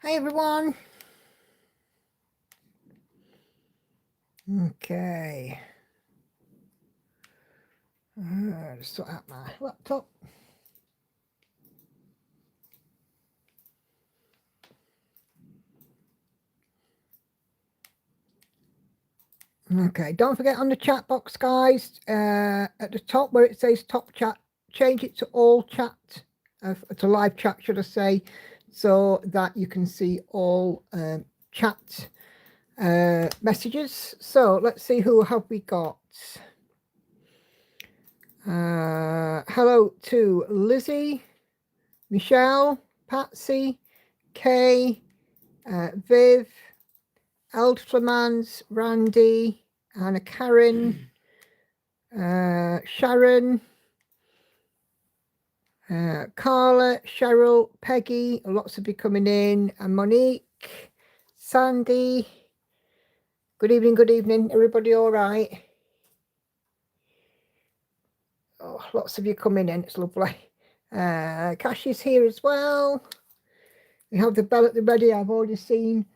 Hi everyone. Okay. Just sort out my laptop. Okay, don't forget on the chat box, guys, at the top where it says top chat, change it to all chat, to live chat, should I say, so that you can see all chat messages. So let's see, who have we got? Hello to Lizzie, Michelle, Patsy, Kay, Viv, Eldflamans, Randy, Anna Karen, Sharon, Carla, Cheryl, Peggy, lots of you coming in, and Monique, Sandy. Good evening, everybody all right? Oh, lots of you coming in, it's lovely. Cash is here as well. We have the bell at the ready. I've already seen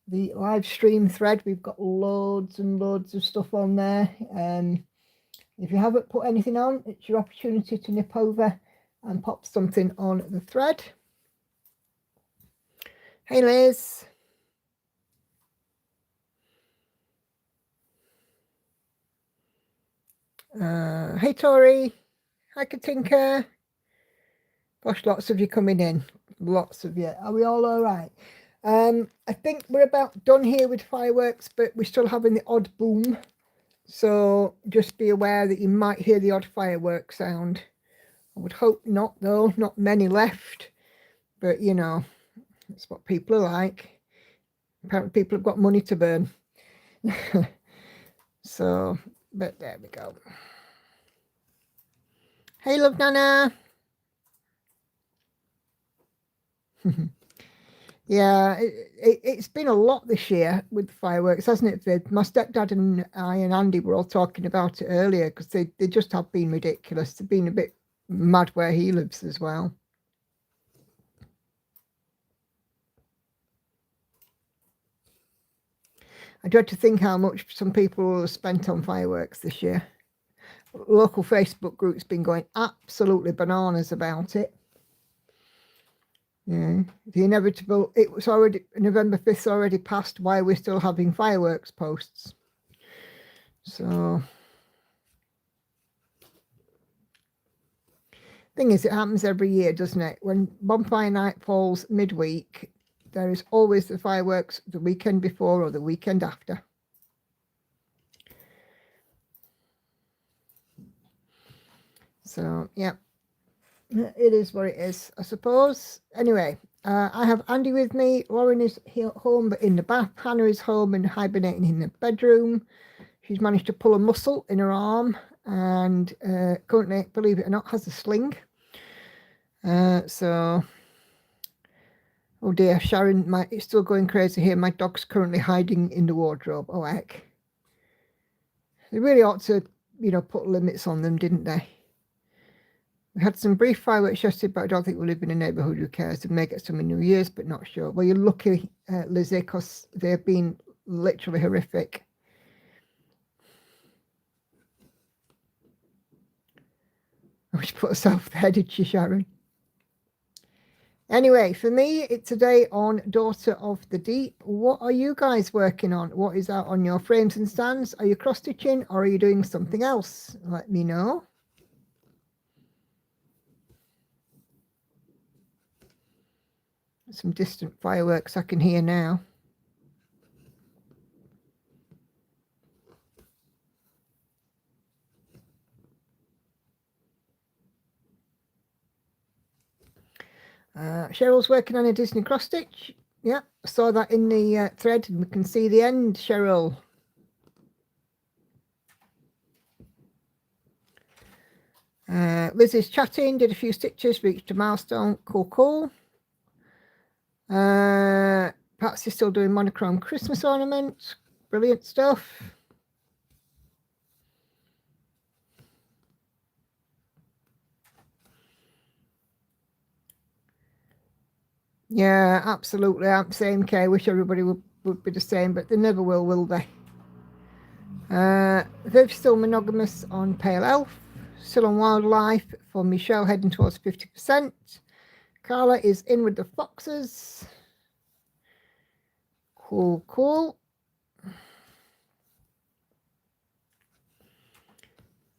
the live stream thread. We've got loads and loads of stuff on there. If you haven't put anything on, it's your opportunity to nip over and pop something on the thread. Hey Liz. Hey Tori. Hi Katinka. Gosh, lots of you coming in. Lots of you. Are we all right? I think we're about done here with fireworks, but we're still having the odd boom. So just be aware that you might hear the odd firework sound. I would hope not, though. Not many left. But, you know, that's what people are like. Apparently people have got money to burn. So, but there we go. Hey, love Nana. Yeah, it's been a lot this year with fireworks, hasn't it, Vid? My stepdad and I and Andy were all talking about it earlier because they just have been ridiculous. They've been a bit mad where he lives as well. I dread to think how much some people have spent on fireworks this year. Local Facebook group's been going absolutely bananas about it. Yeah, the inevitable. It was already November 5th already passed. Why we're still having fireworks posts? So, thing is, it happens every year, doesn't it? When bonfire night falls midweek, there is always the fireworks the weekend before or the weekend after. So, yeah, it is what it is, I suppose. Anyway, I have Andy with me. Lauren is here, home but in the bath. Hannah is home and hibernating in the bedroom. She's managed to pull a muscle in her arm and currently, believe it or not, has a sling. So, oh dear, Sharon, it's still going crazy here. My dog's currently hiding in the wardrobe. Oh, heck. They really ought to, you know, put limits on them, didn't they? We had some brief fireworks yesterday, but I don't think we live in a neighbourhood who cares. They may get some in New Year's, but not sure. Well, you're lucky, Lizzie, because they've been literally horrific. Oh, she put herself there, did she, Sharon? Anyway, for me, it's a day on Daughter of the Deep. What are you guys working on? What is out on your frames and stands? Are you cross-stitching or are you doing something else? Let me know. Some distant fireworks I can hear now. Cheryl's working on a Disney cross stitch. Yeah, I saw that in the thread and we can see the end, Cheryl. Liz is chatting, did a few stitches, reached a milestone. Cool. Patsy's still doing monochrome Christmas ornaments. Brilliant stuff. Yeah, absolutely. I'm same, Kay. Wish everybody would be the same, but they never will they? Viv still monogamous on Pale Elf. Still on Wildlife for Michelle, heading towards 50%. Carla is in with the foxes. Cool.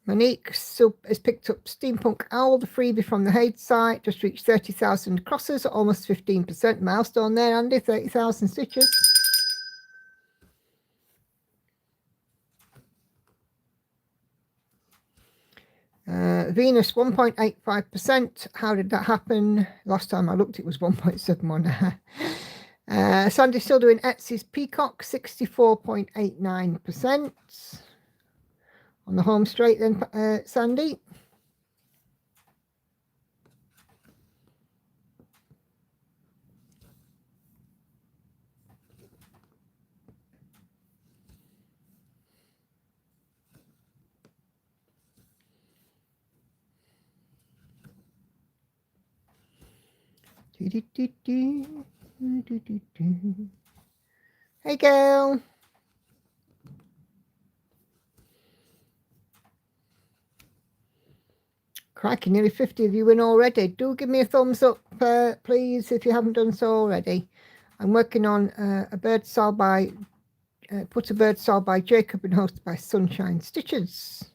Monique still has picked up Steampunk Owl, the freebie from the Hayes site. Just reached 30,000 crosses, almost 15% milestone there, Andy. 30,000 stitches. Venus 1.85%. How did that happen? Last time I looked, it was 1.71. Sandy's still doing Etsy's Peacock, 64.89%. On the home straight then, Sandy. Hey, girl. Crikey, nearly 50 of you in already. Do give me a thumbs up, please, if you haven't done so already. I'm working on a bird saw by Put a Bird Saw by Jacob and hosted by Sunshine Stitches.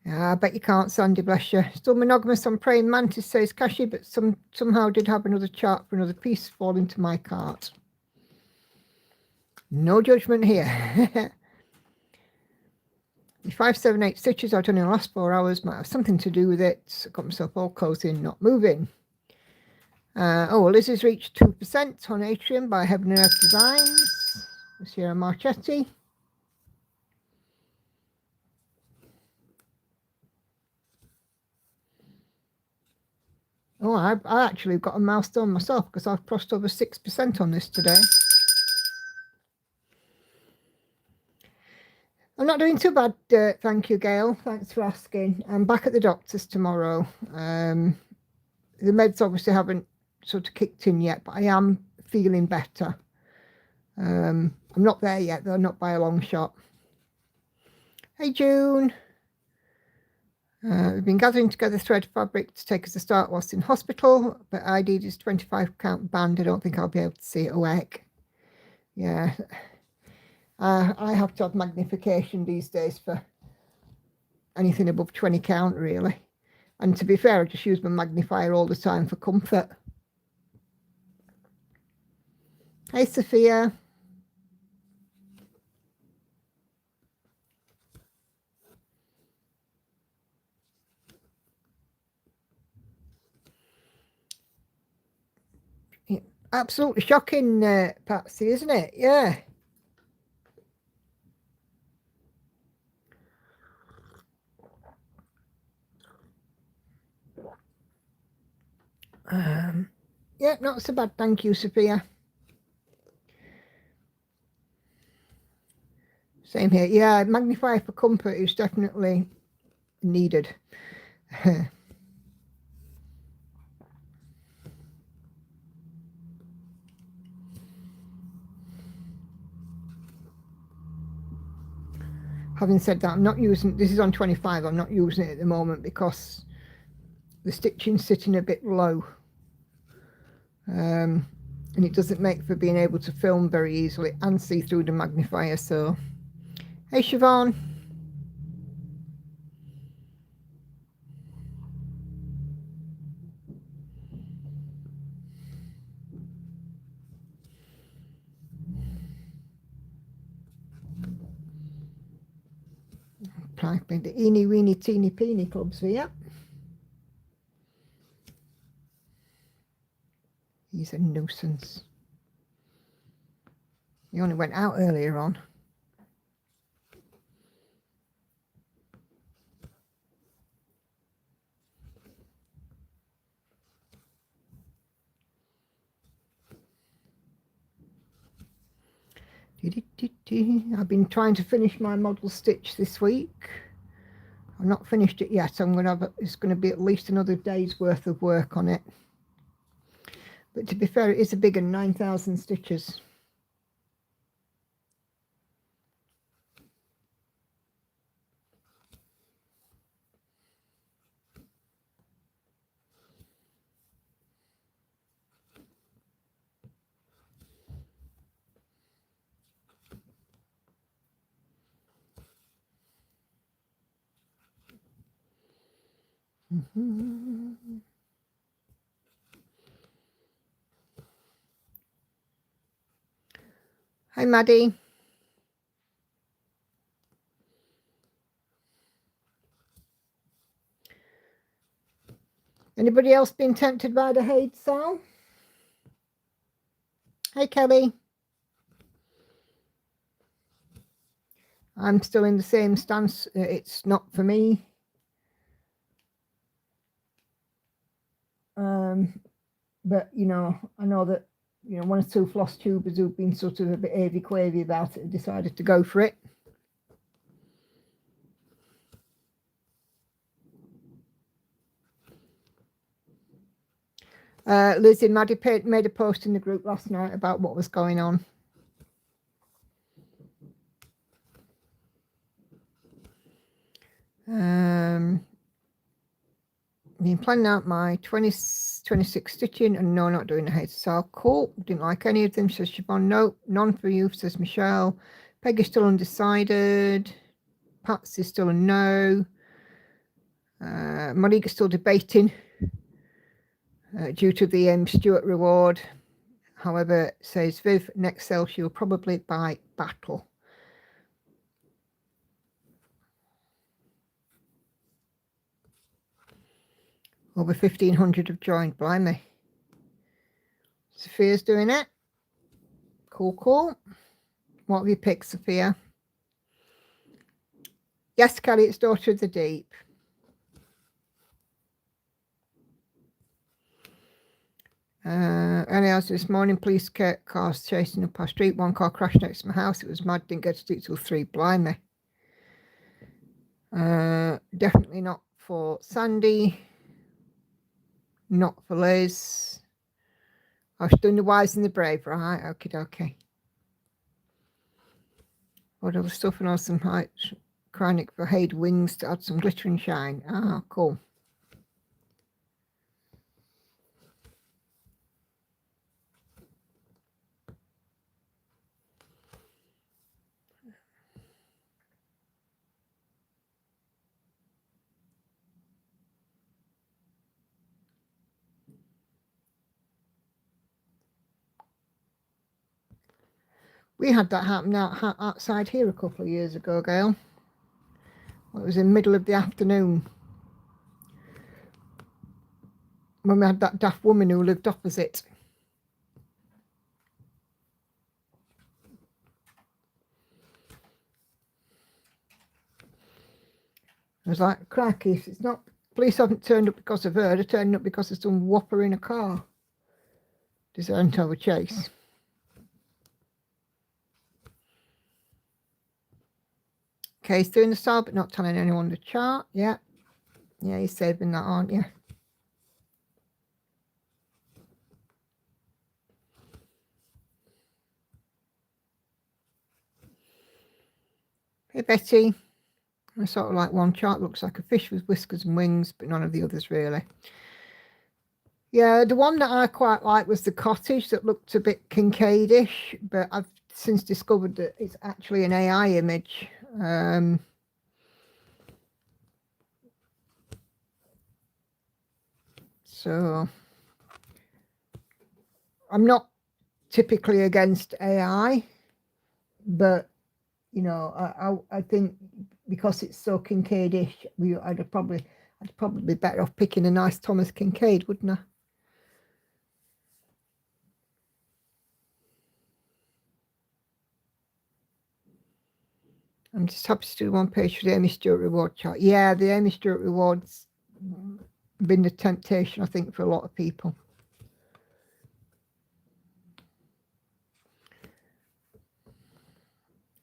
I bet you can't, Sandy, bless you. Still monogamous on Praying Mantis, says Kashi, but somehow did have another chart for another piece fall into my cart. No judgment here. The 578 stitches I've done in the last 4 hours might have something to do with it. I got myself all cozy and not moving. Liz has reached 2% on Atrium by Heaven and Earth Designs. Sierra Marchetti. I actually got a milestone myself because I've crossed over 6% on this today. I'm not doing too bad, thank you, Gail. Thanks for asking. I'm back at the doctor's tomorrow. The meds obviously haven't sort of kicked in yet, but I am feeling better. I'm not there yet, though, not by a long shot. Hey, June. We've been gathering together thread fabric to take us a start whilst in hospital, but ID is 25 count band. I don't think I'll be able to see it awake. Yeah. I have to have magnification these days for anything above 20 count, really. And to be fair, I just use my magnifier all the time for comfort. Hey, Sophia. Yeah, absolutely shocking, Patsy, isn't it? Yeah. Yeah, not so bad. Thank you, Sophia. Same here. Yeah, magnifier for comfort is definitely needed. Having said that, I'm not using, this is on 25, I'm not using it at the moment because the stitching's sitting a bit low. And it doesn't make for being able to film very easily and see through the magnifier. So, hey, Siobhan. Planting the eeny weeny teeny peeny clubs here. He's a nuisance. He only went out earlier on. I've been trying to finish my model stitch this week. I've not finished it yet. It's going to be at least another day's worth of work on it. But to be fair, it is a big one, 9,000 stitches. Hi, Maddie. Anybody else been tempted by the Haid sale? Hey, Kelly. I'm still in the same stance. It's not for me. But, you know, I know that, you know, one or two floss tubers who've been sort of a bit avy-quavy about it have decided to go for it. Liz and Maddie made a post in the group last night about what was going on. Been planning out my 26 stitching and no, not doing the Haid sale. Cool. Didn't like any of them, says Siobhan. No, none for you, says Michelle. Peggy's still undecided. Pat's is still a no. Monique's still debating due to the Stuart reward. However, says Viv, next sale she'll probably buy Battle. Over 1,500 have joined, blimey. Sophia's doing it. Cool. What have you picked, Sophia? Yes, Kelly, it's Daughter of the Deep. Early hours this morning, police cars chasing up our street. One car crashed next to my house. It was mad. Didn't get to sleep till 3. Blimey. Definitely not for Sandy. Not for Liz. I was doing the wise and the brave, right? Okay. What other stuff? And some heights. Chronic for Haid wings to add some glitter and shine. Ah, cool. We had that happen outside here a couple of years ago, Gail. It was in the middle of the afternoon when we had that daft woman who lived opposite. I was like, cracky, if it's not, police haven't turned up because of her, they're turning up because of some whopper in a car. Designed to have a chase. Okay, he's doing the style but not telling anyone the chart. Yeah, you're saving that, aren't you? Hey, Betty. I sort of like one chart looks like a fish with whiskers and wings, but none of the others really. Yeah, the one that I quite like was the cottage that looked a bit Kincaid-ish, but I've since discovered that it's actually an AI image. So I'm not typically against AI, but you know, I think because it's so Kincaid-ish, I'd probably be better off picking a nice Thomas Kincaid, wouldn't I? I'm just happy to do one page for the Amy Stewart reward chart. Yeah, the Amy Stewart reward's been the temptation, I think, for a lot of people.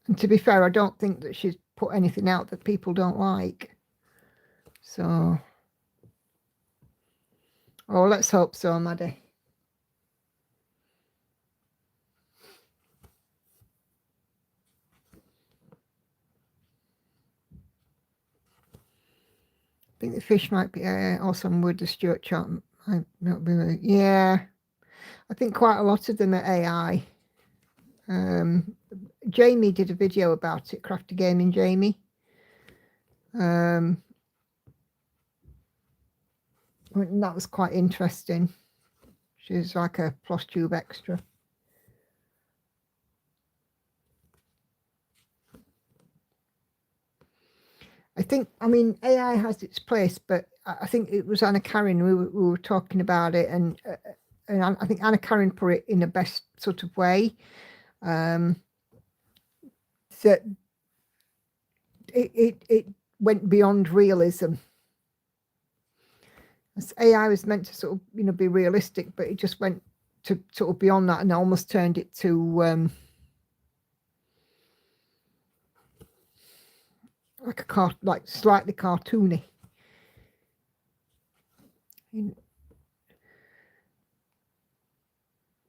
And to be fair, I don't think that she's put anything out that people don't like. So, oh, let's hope so, Maddie. think the fish might be also on with the Stuart chart. Might not be. Yeah, I think quite a lot of them are AI. Jamie did a video about it, Crafty Gaming Jamie. And that was quite interesting. She's like a plus tube extra. I think, I mean, AI has its place, but I think it was Anna Karen, we were talking about it, and I think Anna Karen put it in the best sort of way. That it went beyond realism. As AI was meant to sort of, you know, be realistic, but it just went to sort of beyond that and almost turned it to like slightly cartoony.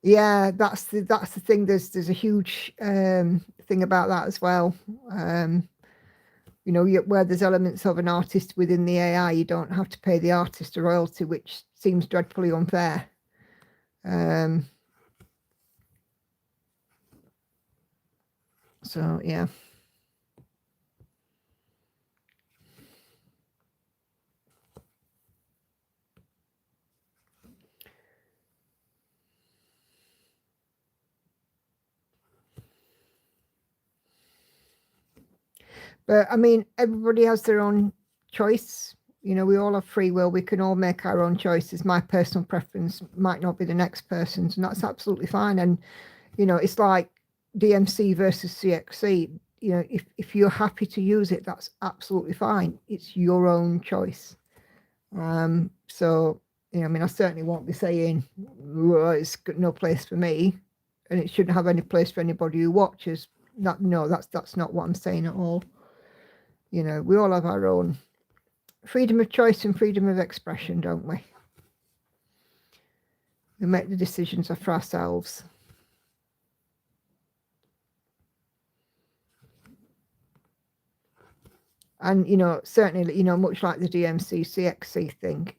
Yeah, that's the thing. There's a huge thing about that as well. You know, where there's elements of an artist within the AI, you don't have to pay the artist a royalty, which seems dreadfully unfair. So yeah. But I mean, everybody has their own choice. You know, we all have free will. We can all make our own choices. My personal preference might not be the next person's, and that's absolutely fine. And, you know, it's like DMC versus CXC. You know, if you're happy to use it, that's absolutely fine. It's your own choice. So, you know, I mean, I certainly won't be saying, well, it's got no place for me, and it shouldn't have any place for anybody who watches. No, that's not what I'm saying at all. You know, we all have our own freedom of choice and freedom of expression, don't we? We make the decisions for ourselves. And, you know, certainly, you know, much like the DMC CXC thing,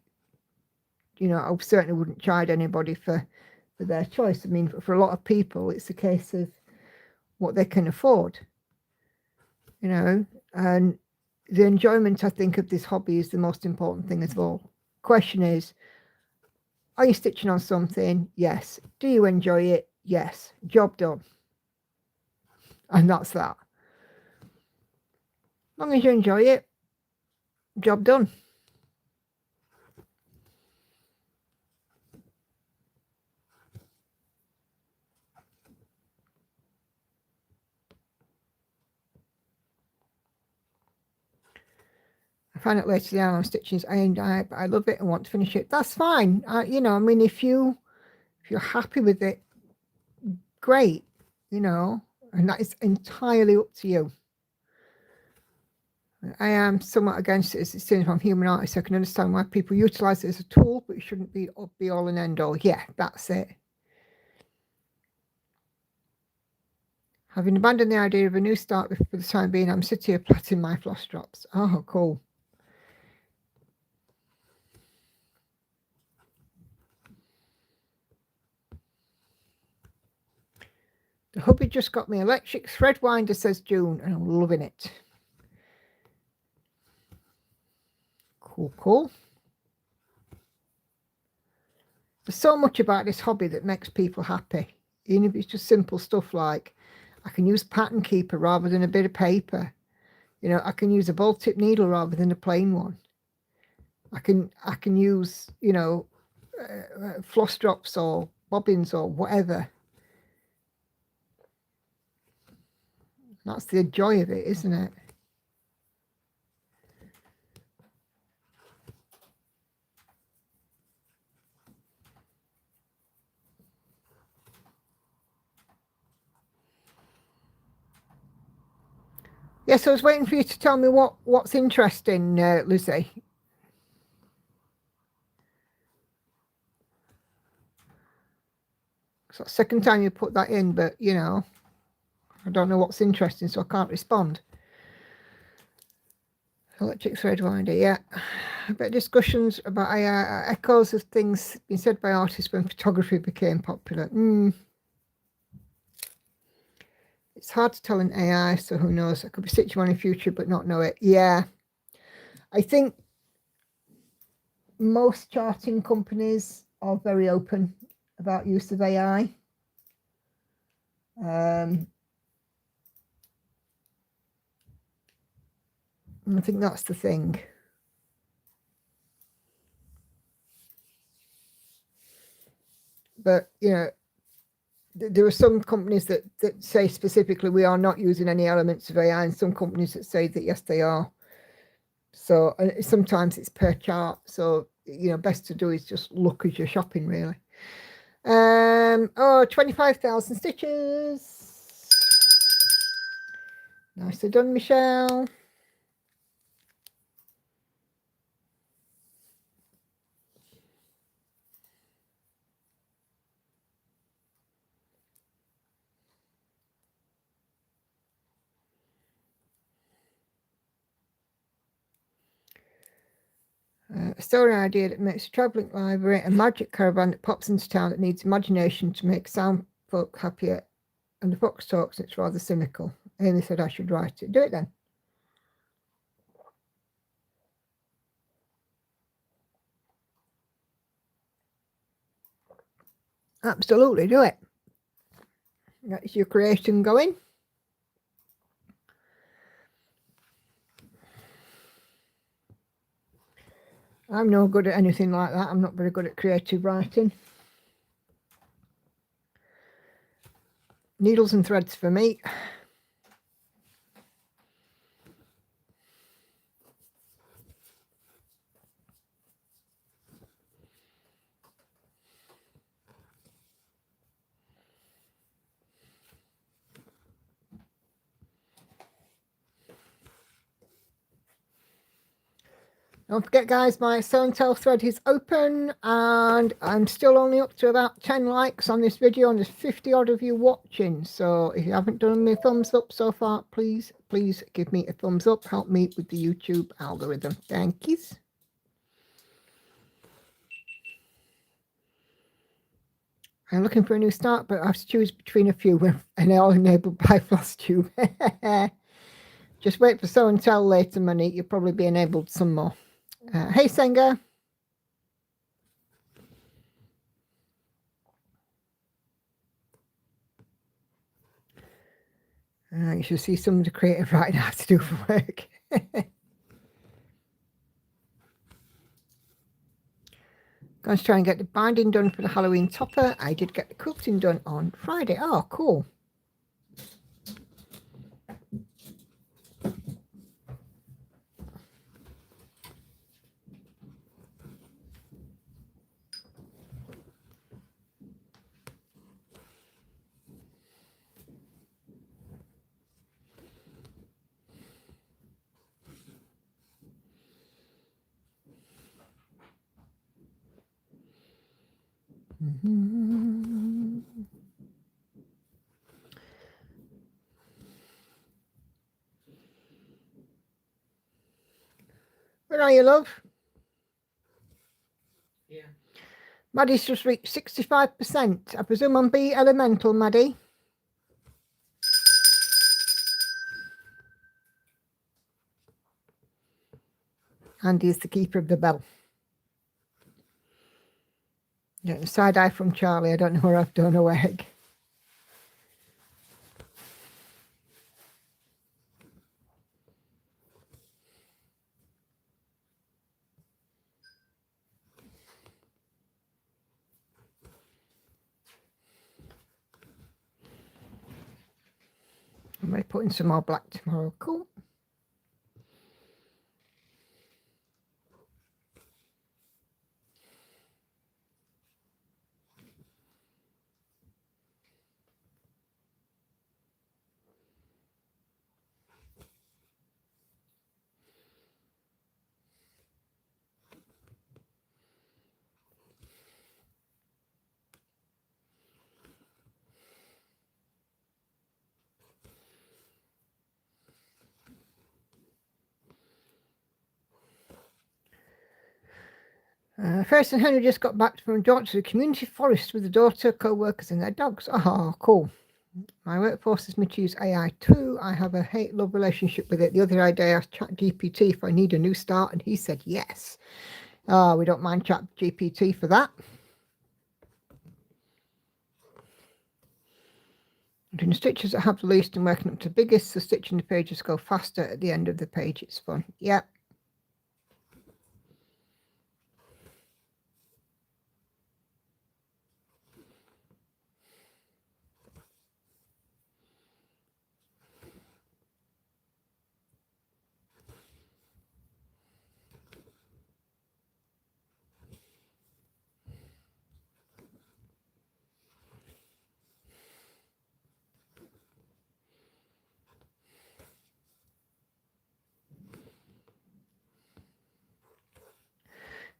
you know, I certainly wouldn't chide anybody for their choice. I mean, for a lot of people, it's a case of what they can afford, you know, and the enjoyment, I think, of this hobby is the most important thing of all. Question is, are you stitching on something? Yes. Do you enjoy it? Yes. Job done. And that's that. As long as you enjoy it, job done. I find it later down on stitches. I love it and want to finish it. That's fine. You know, I mean, if you're happy with it, great. You know, and that is entirely up to you. I am somewhat against it as it's seen from human artists. I can understand why people utilize it as a tool, but it shouldn't be all and end all. Yeah, that's it. Having abandoned the idea of a new start for the time being, I'm sitting here plaiting my floss drops. Oh, cool. The hubby just got me electric thread winder, says June, and I'm loving it. Cool. There's so much about this hobby that makes people happy. Even if it's just simple stuff like I can use a pattern keeper rather than a bit of paper. You know, I can use a ball tip needle rather than a plain one. I can use, you know, floss drops or bobbins or whatever. That's the joy of it, isn't it? Yes, I was waiting for you to tell me what's interesting, Lizzie. It's the second time you put that in, but, you know, I don't know what's interesting, so I can't respond. Electric thread winder, yeah. A bit of discussions about AI, echoes of things being said by artists when photography became popular. It's hard to tell in AI, so who knows? I could be stitching one in future but not know it. Yeah. I think most charting companies are very open about use of AI. I think that's the thing. But, you know, there are some companies that say specifically we are not using any elements of AI, and some companies that say that yes, they are. So sometimes it's per chart. So, you know, best to do is just look as you're shopping, really. 25,000 stitches. Nicely done, Michelle. A story idea that makes a travelling library a magic caravan that pops into town that needs imagination to make sound folk happier. And the fox talks, it's rather cynical. Amy said I should write it. Do it then. Absolutely, do it. That's your creation going. I'm no good at anything like that. I'm not very good at creative writing. Needles and threads for me. Don't forget, guys, my sew and tell thread is open, and I'm still only up to about 10 likes on this video, and there's 50 odd of you watching. So if you haven't done me a thumbs up so far, please give me a thumbs up. Help me with the YouTube algorithm. Thank you. I'm looking for a new start, but I have to choose between a few, and they're all enabled by FlossTube. Just wait for sew and tell later, money. You'll probably be enabled some more. Hey, Senga. You should see some of the creative writing I have to do for work. Going to try and get the binding done for the Halloween topper. I did get the quilting done on Friday. Oh, cool. Where are you, love? Yeah. Maddie's just reached 65%. I presume on B Elemental, Maddie. Andy is the keeper of the bell. Yeah, side eye from Charlie. I don't know where I've done a egg. I might put in some more black tomorrow. Cool. First and Henry just got back from a jaunt to the community forest with the daughter, co-workers and their dogs. Oh, cool. My workforce has me to use AI too. I have a hate-love relationship with it. The other day I asked ChatGPT if I need a new start and he said yes. Oh, we don't mind ChatGPT for that. Doing the stitches that have the least and working up to the biggest, so stitching the pages go faster at the end of the page. It's fun. Yep.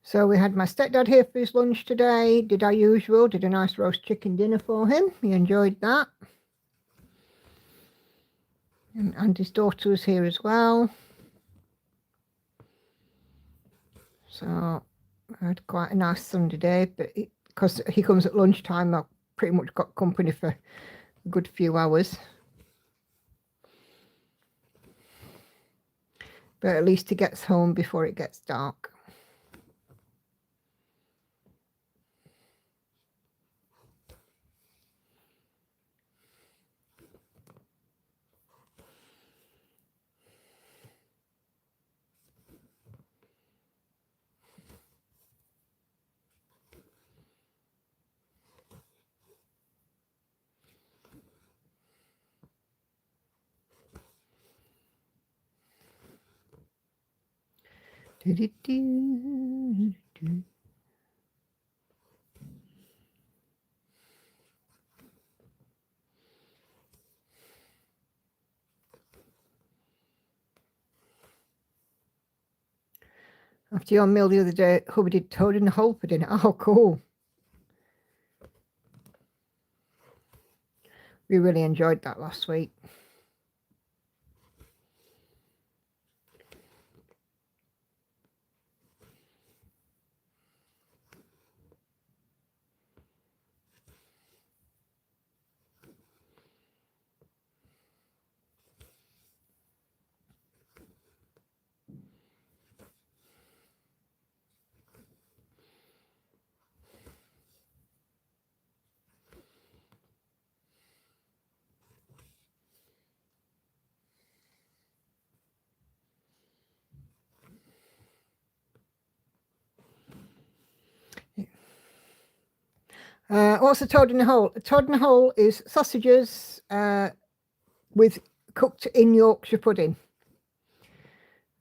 So we had my stepdad here for his lunch today. Did our usual, did a nice roast chicken dinner for him. He enjoyed that. And his daughter was here as well. So I had quite a nice Sunday day, but because he comes at lunchtime, I've pretty much got company for a good few hours. But at least he gets home before it gets dark. After your meal the other day, hubby did toad in the hole for dinner. Oh, cool. We really enjoyed that last week. What's a toad in the hole? A toad in the hole is sausages with cooked in Yorkshire pudding.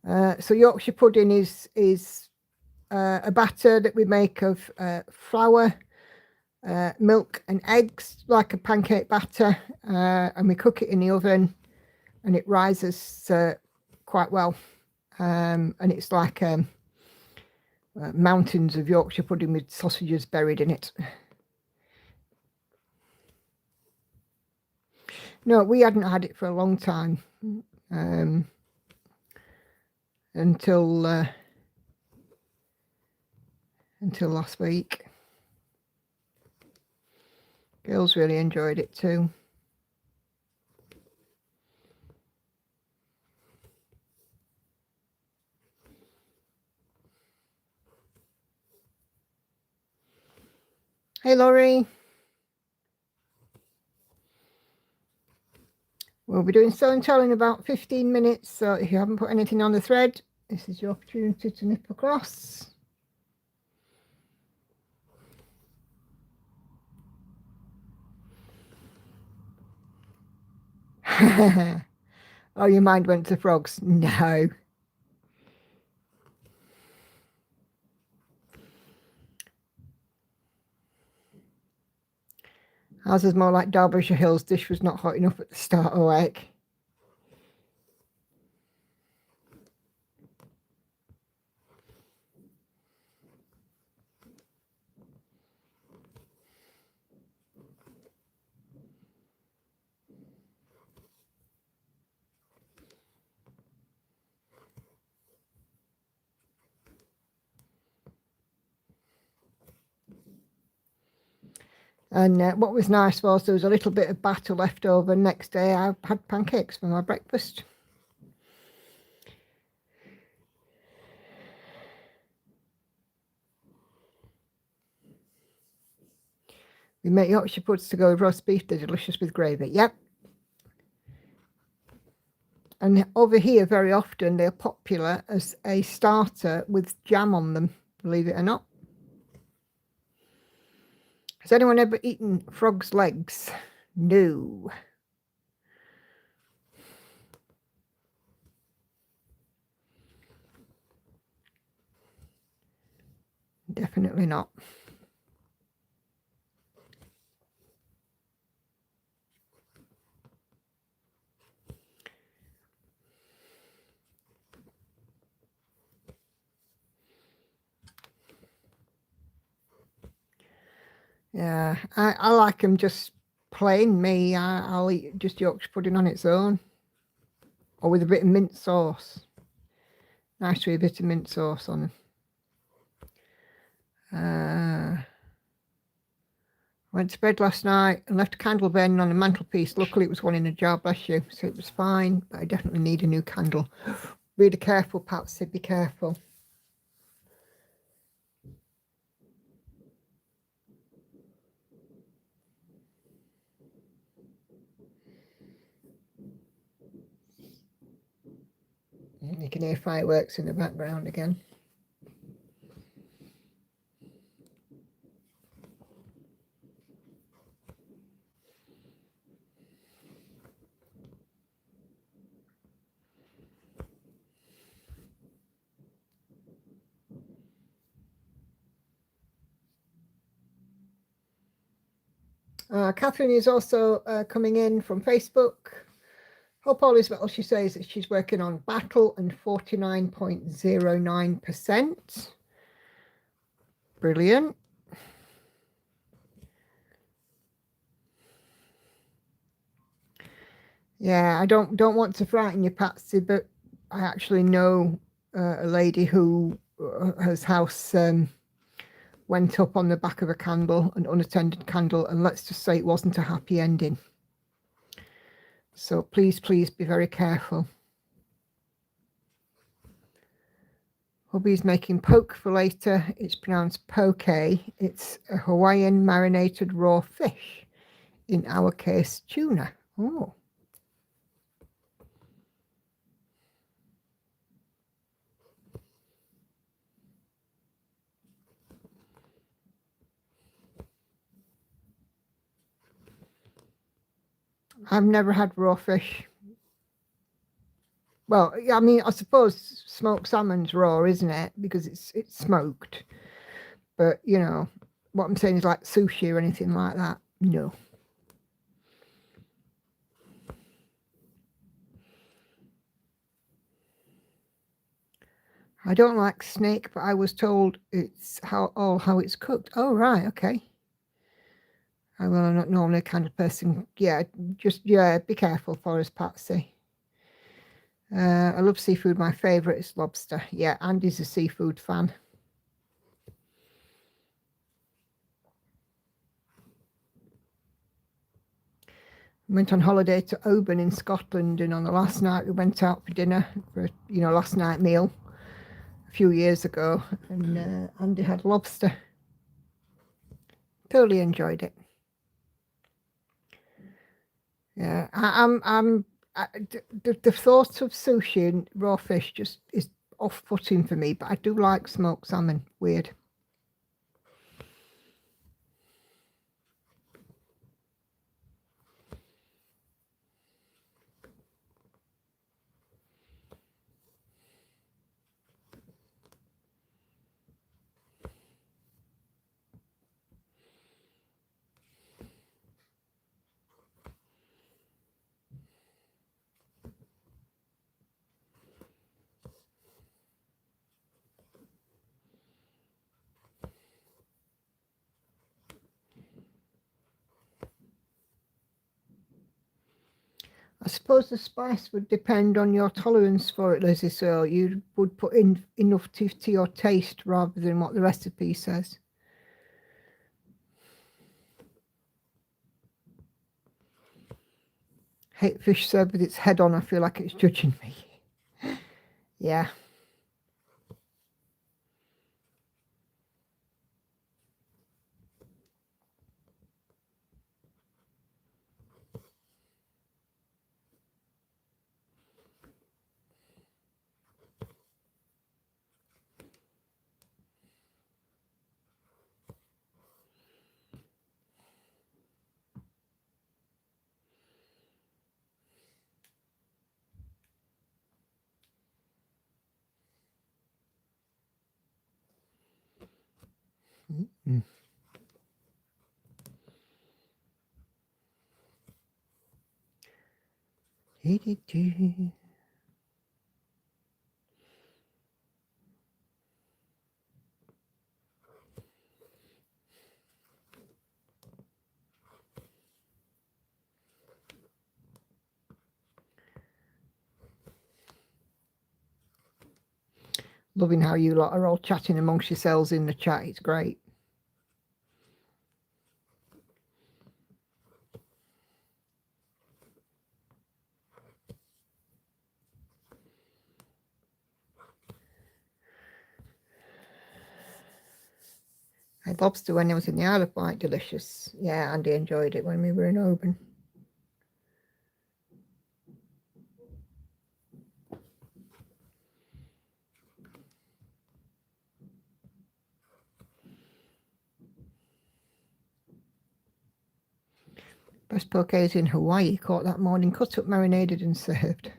So Yorkshire pudding is a batter that we make of flour, milk and eggs, like a pancake batter, and we cook it in the oven and it rises quite well. And it's like mountains of Yorkshire pudding with sausages buried in it. No, we hadn't had it for a long time, until last week. Girls really enjoyed it too. Hey, Laurie. We'll be doing show and tell in about 15 minutes, so if you haven't put anything on the thread, this is your opportunity to nip across. Oh, your mind went to frogs? No. Ours is more like Derbyshire Hills. Dish was not hot enough at the start of week. And what was nice was there was a little bit of batter left over. Next day I had pancakes for my breakfast. We make Yorkshire puds to go with roast beef. They're delicious with gravy. Yep. And over here, very often, they're popular as a starter with jam on them, believe it or not. Has anyone ever eaten frog's legs? No. Definitely not. Yeah, I like them just plain. I'll eat just Yorkshire pudding on its own, or with a bit of mint sauce. Nice with a bit of mint sauce on them. Went to bed last night and left a candle burning on the mantelpiece. Luckily, it was one in a jar, bless you, so it was fine. But I definitely need a new candle. Really careful, Patsy. Be careful. You can hear fireworks in the background again. Catherine is also coming in from Facebook. Hope all is well. She says that she's working on battle and 49.09%. Brilliant. Yeah, I don't want to frighten you, Patsy, but I actually know a lady who whose house went up on the back of a candle, an unattended candle, and let's just say it wasn't a happy ending. So please be very careful. Hubby's making poke for later. It's pronounced poke. It's a Hawaiian marinated raw fish. In our case, tuna. Oh. I've never had raw fish. Well, I mean, I suppose smoked salmon's raw, isn't it? Because it's smoked. But, you know, what I'm saying is like sushi or anything like that. No. I don't like snake, but I was told it's how it's cooked. Oh, right, okay. I'm not normally a kind of person. Yeah, be careful for us, Patsy. I love seafood. My favourite is lobster. Yeah, Andy's a seafood fan. Went on holiday to Oban in Scotland, and on the last night we went out for dinner for last night meal a few years ago, and Andy had lobster. Totally enjoyed it. Yeah, the thought of sushi and raw fish just is off-putting for me, but I do like smoked salmon. Weird. I suppose the spice would depend on your tolerance for it, Lizzie. So you would put in enough to your taste rather than what the recipe says. fish served with its head on. I feel like it's judging me. Yeah. Mm. Loving how you lot are all chatting amongst yourselves in the chat. It's great. I had lobster when I was in the Isle of Wight. Delicious. Yeah, Andy enjoyed it when we were in Oban. Best poke is in Hawaii. Caught that morning. Cut up, marinated and served.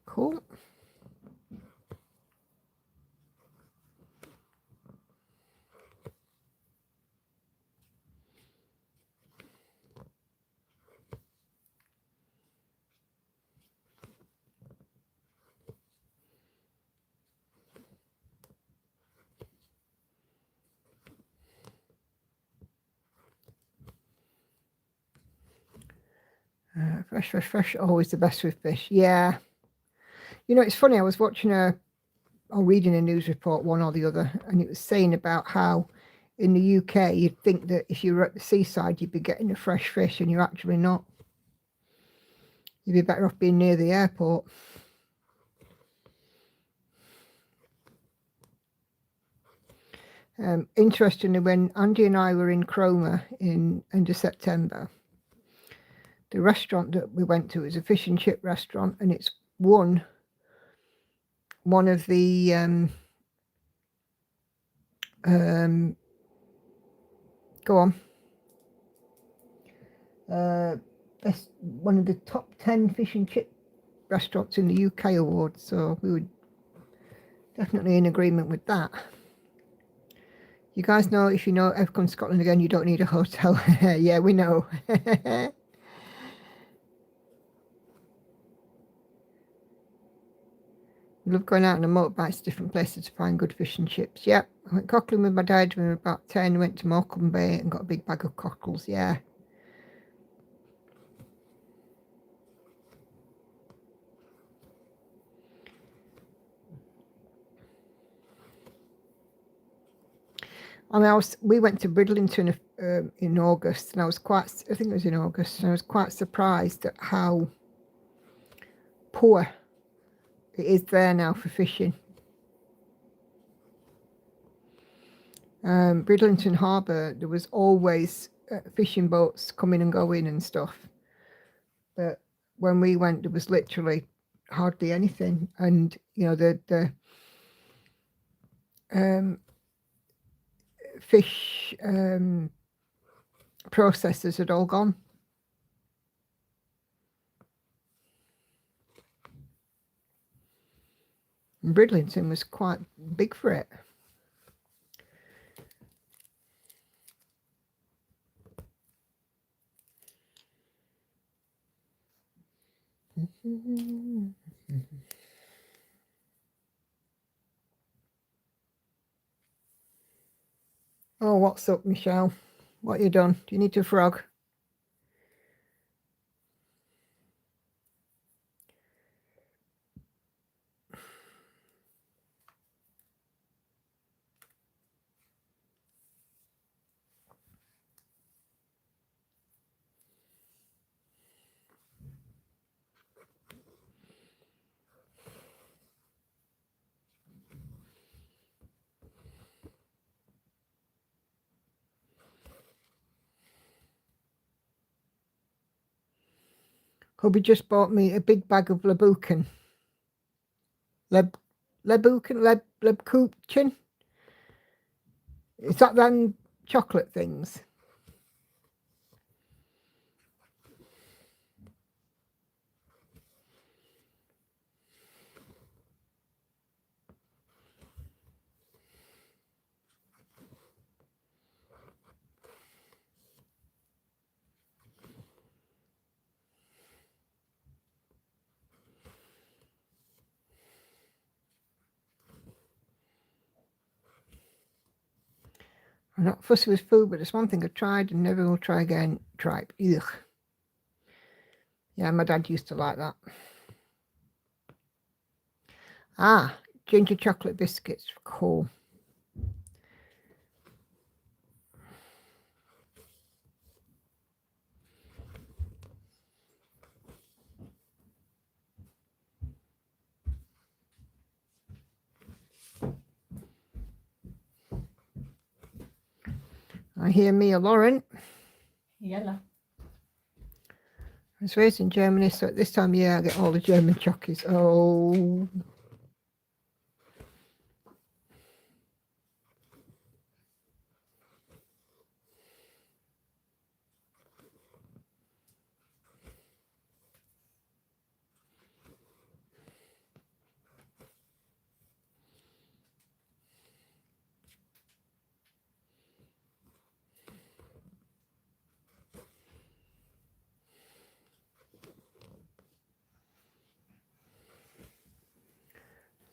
Cool. Fresh. Always the best with fish. Yeah. You know, it's funny. I was watching or reading a news report, one or the other, and it was saying about how in the UK you'd think that if you were at the seaside you'd be getting a fresh fish, and you're actually not. You'd be better off being near the airport. Interestingly, when Andy and I were in Cromer in end of September, the restaurant that we went to is a fish and chip restaurant, and it's one of the go on. Best, one of the top 10 fish and chip restaurants in the UK awards, so we were definitely in agreement with that. You guys know, if you know ever come to Scotland again, you don't need a hotel. Yeah, we know. We love going out on a motorbike to different places to find good fish and chips. Yep, I went cockling with my dad when we were about 10, went to Morecambe Bay and got a big bag of cockles, yeah. I mean, we went to Bridlington in August, and I think it was in August, and I was quite surprised at how poor it is there now for fishing. Bridlington Harbour, there was always fishing boats coming and going and stuff. But when we went, there was literally hardly anything. And, you know, the fish processors had all gone. And Bridlington was quite big for it. Oh, what's up, Michelle? What you done? Do you need to frog? Hubby just bought me a big bag of Lebkuchen. Lebkuchen? Is that then chocolate things? I'm not fussy with food, but it's one thing I've tried and never will try again. Tripe. Ugh. Yeah, my dad used to like that. Ah, ginger chocolate biscuits. Cool. I hear Mia Lauren. Yellow. I was raised in Germany, so at this time of year I get all the German chockies. Oh.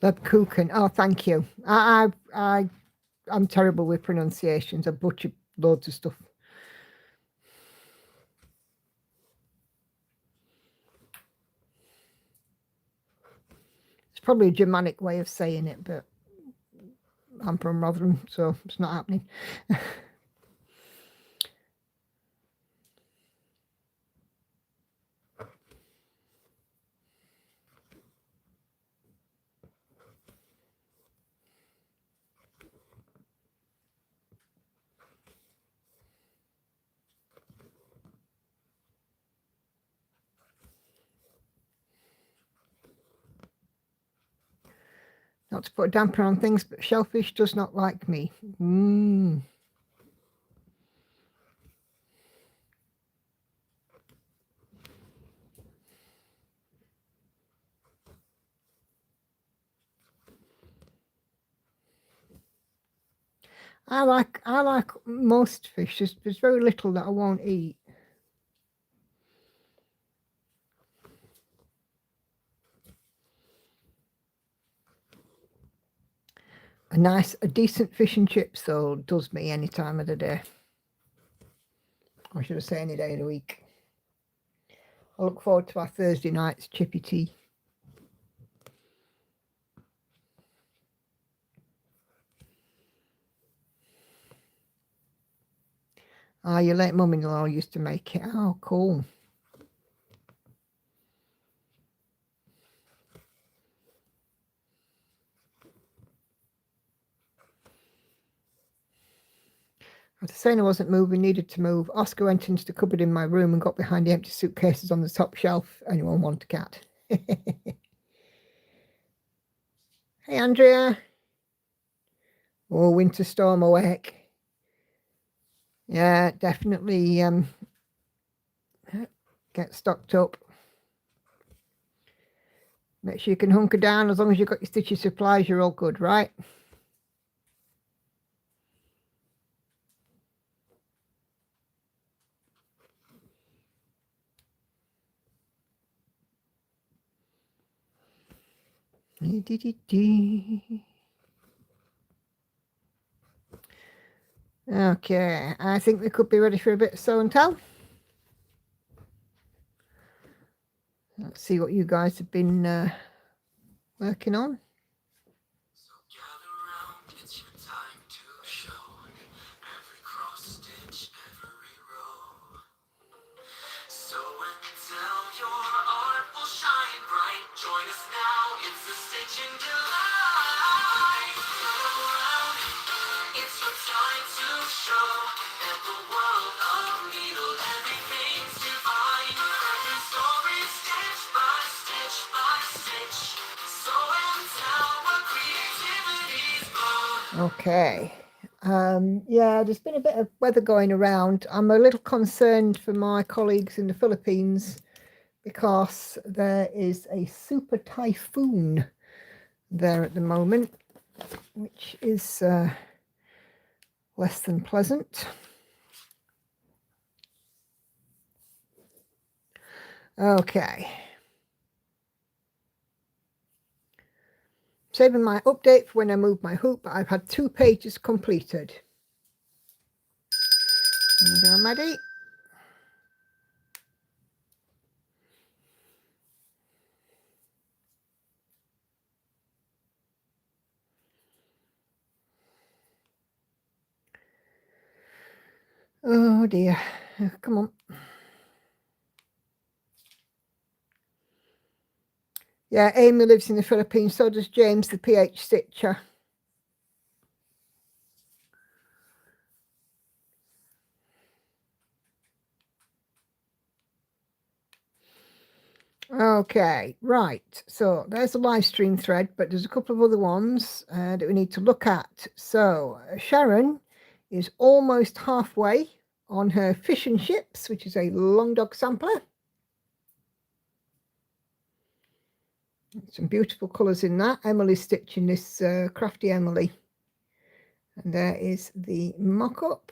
Lebkuchen. Oh, thank you. I'm terrible with pronunciations. I butcher loads of stuff. It's probably a Germanic way of saying it, but I'm from Rotherham, so it's not happening. Not to put a damper on things, but shellfish does not like me. I like most fish. There's very little that I won't eat. A decent fish and chips though does me any time of the day. Or should I say any day of the week. I look forward to our Thursday night's chippy tea. Ah, your late mum-in-law used to make it. Oh, cool. I was saying I wasn't moving, needed to move. Oscar went into the cupboard in my room and got behind the empty suitcases on the top shelf. Anyone want a cat? Hey, Andrea. Oh, winter storm awake. Yeah, definitely get stocked up. Make sure you can hunker down. As long as you've got your stitchy supplies, you're all good, right? Okay, I think we could be ready for a bit of show and tell. Let's see what you guys have been working on. So gather round, it's your time to show. Every cross stitch, every row. So and tell, your art will shine bright. Join us now, it's the stitching delight. Gather round, it's your time to show. And the world of needle, everything's divine. Every story's Okay. Yeah, there's been a bit of weather going around. I'm a little concerned for my colleagues in the Philippines because there is a super typhoon there at the moment, which is less than pleasant. Okay. Saving my update for when I move my hoop, but I've had 2 pages completed. There you go, Maddie. Oh dear. Come on. Yeah, Amy lives in the Philippines, so does James, the PH stitcher. Okay, right. So there's a live stream thread, but there's a couple of other ones that we need to look at. So Sharon is almost halfway on her fish and chips, which is a long dog sampler. Some beautiful colours in that. Emily's stitching this, crafty Emily. And there is the mock-up.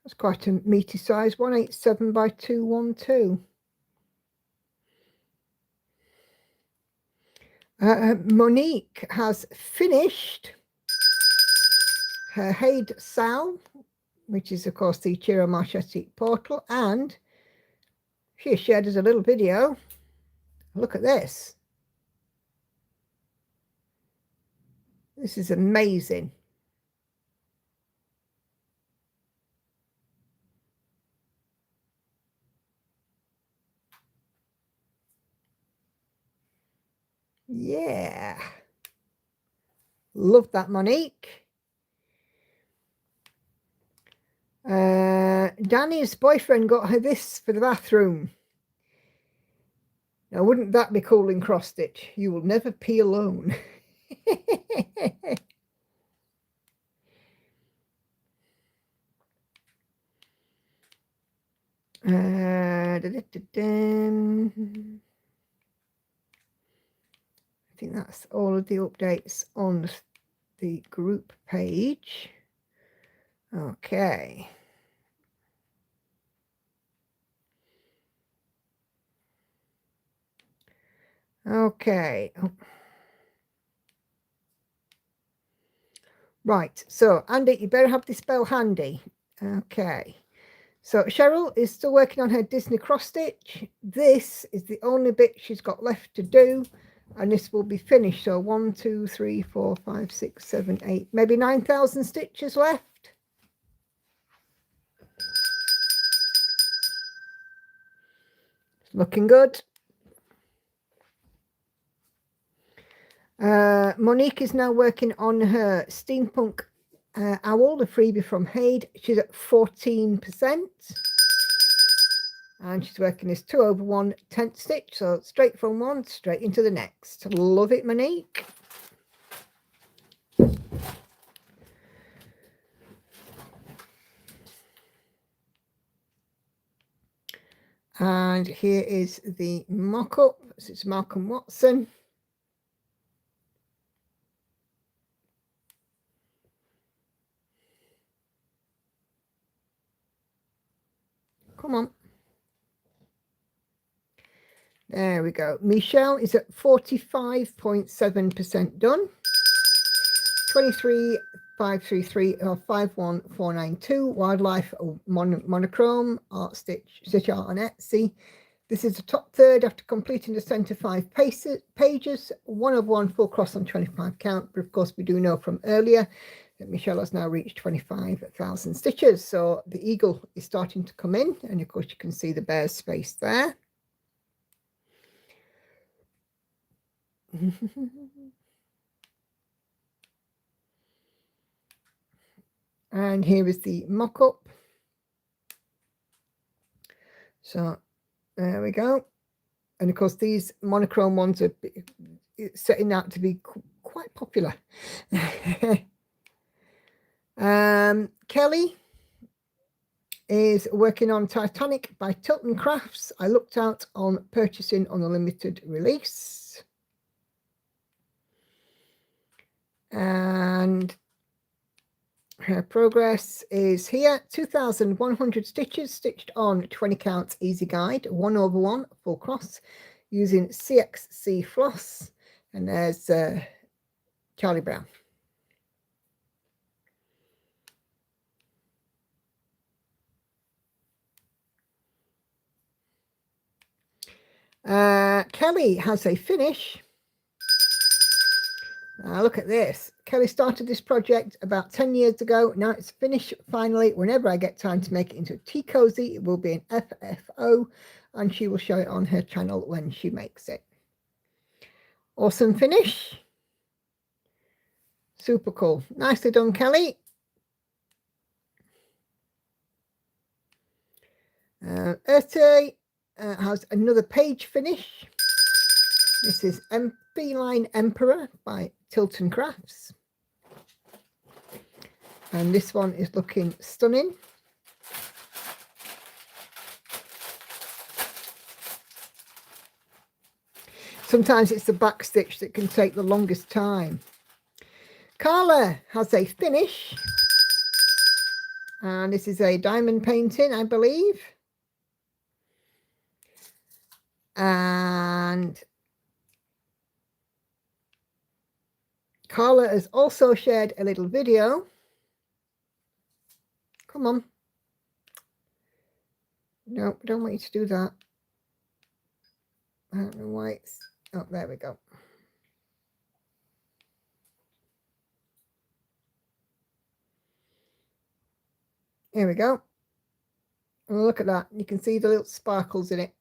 That's quite a meaty size, 187 by 212. Monique has finished her Haid Sal, which is of course the Chiro Marchetti portal, and she shared us a little video. Look at this. This is amazing. Yeah. Love that, Monique. Danny's boyfriend got her this for the bathroom. Now, wouldn't that be cool in cross stitch? You will never pee alone. I think that's all of the updates on the group page. Okay. Okay. Right. So, Andy, you better have this bell handy. Okay. So Cheryl is still working on her Disney cross stitch. This is the only bit she's got left to do, and this will be finished. So 1, 2, 3, 4, 5, 6, 7, 8, maybe 9,000 stitches left. Looking good. Monique is now working on her steampunk owl, the freebie from Haid. She's at 14%. And she's working this 2/1 10th stitch, so straight from one straight into the next. Love it, Monique. And here is the mock-up. This is Malcolm Watson. Come on. There we go. Michelle is at 45.7% done. 23,533 or 51492. Wildlife monochrome art stitch art on Etsy. This is the top third after completing the center 5 pages. 1 of 1 full cross on 25 count. But of course, we do know from earlier that Michelle has now reached 25,000 stitches. So the eagle is starting to come in, and of course you can see the bear's space there. And here is the mock-up. So there we go. And of course, these monochrome ones are setting out to be quite popular. Kelly is working on Titanic by Tilton Crafts. I looked out on purchasing on a limited release. And her progress is here. 2,100 stitches stitched on 20 counts easy guide, 1/1 full cross using CXC floss. And there's Charlie Brown. Kelly has a finish. Look at this. Kelly started this project about 10 years ago. Now it's finished finally. Whenever I get time to make it into a tea cozy, it will be an FFO, and she will show it on her channel when she makes it. Awesome finish. Super cool. Nicely done, Kelly. Erte has another page finish. This is Feline Emperor by Tilton Crafts. And this one is looking stunning. Sometimes it's the back stitch that can take the longest time. Carla has a finish. And this is a diamond painting, I believe. And Carla has also shared a little video. Come on. No, I don't want you to do that. I don't know why it's... Oh, there we go. Here we go. Oh, look at that. You can see the little sparkles in it.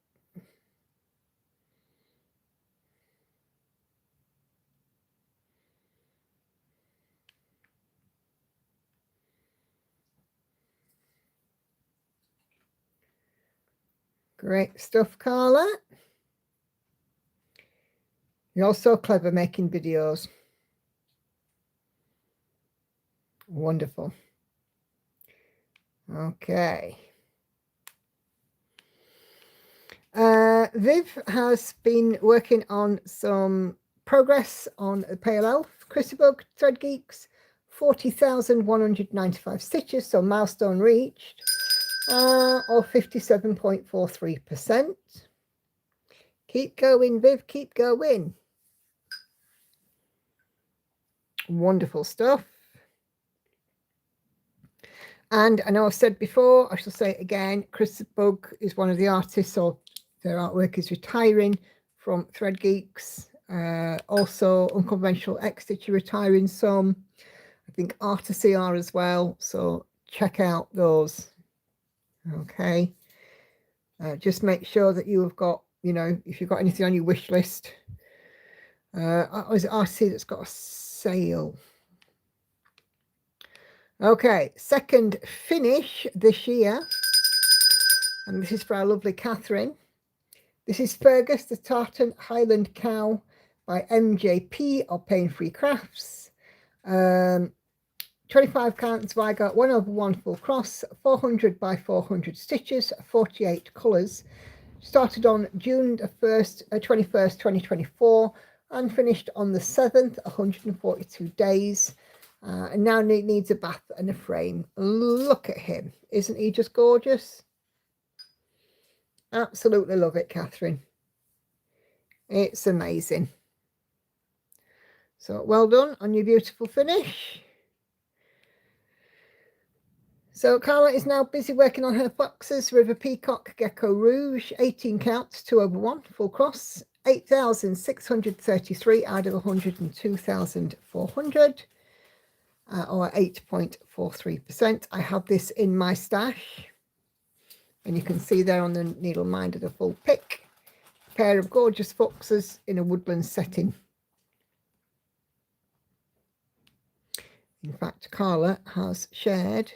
Great stuff, Carla. You're so clever making videos. Wonderful. Okay. Viv has been working on some progress on the Pale Elf Chrissybug Thread Geeks. 40,195 stitches, so milestone reached, or 57.43%. Keep going, Viv, keep going. Wonderful stuff. And I know I've said before, I shall say it again, Chrissybug is one of the artists, or their artwork is retiring from Thread Geeks. Also, Unconventional X-Stitch are retiring some. I think Artisy are as well. So check out those. Okay. Just make sure that you have got, you know, if you've got anything on your wish list. Is it Artisy that's got a sale? Okay, second finish this year. And this is for our lovely Catherine. This is Fergus, the Tartan Highland Cow by MJP or Pain-Free Crafts. 25 counts Zweigart, 1/1 full cross, 400 by 400 stitches, 48 colours. Started on June 21st, 2024 and finished on the 7th, 142 days. And now needs a bath and a frame. Look at him. Isn't he just gorgeous? Absolutely love it, Catherine. It's amazing. So well done on your beautiful finish. So Carla is now busy working on her foxes, River Peacock, Gecko Rouge, 18 counts, 2/1, full cross, 8,633 out of 102,400, or 8.43%. I have this in my stash. And you can see there on the needle minder the full pick. A pair of gorgeous foxes in a woodland setting. In fact, Carla has shared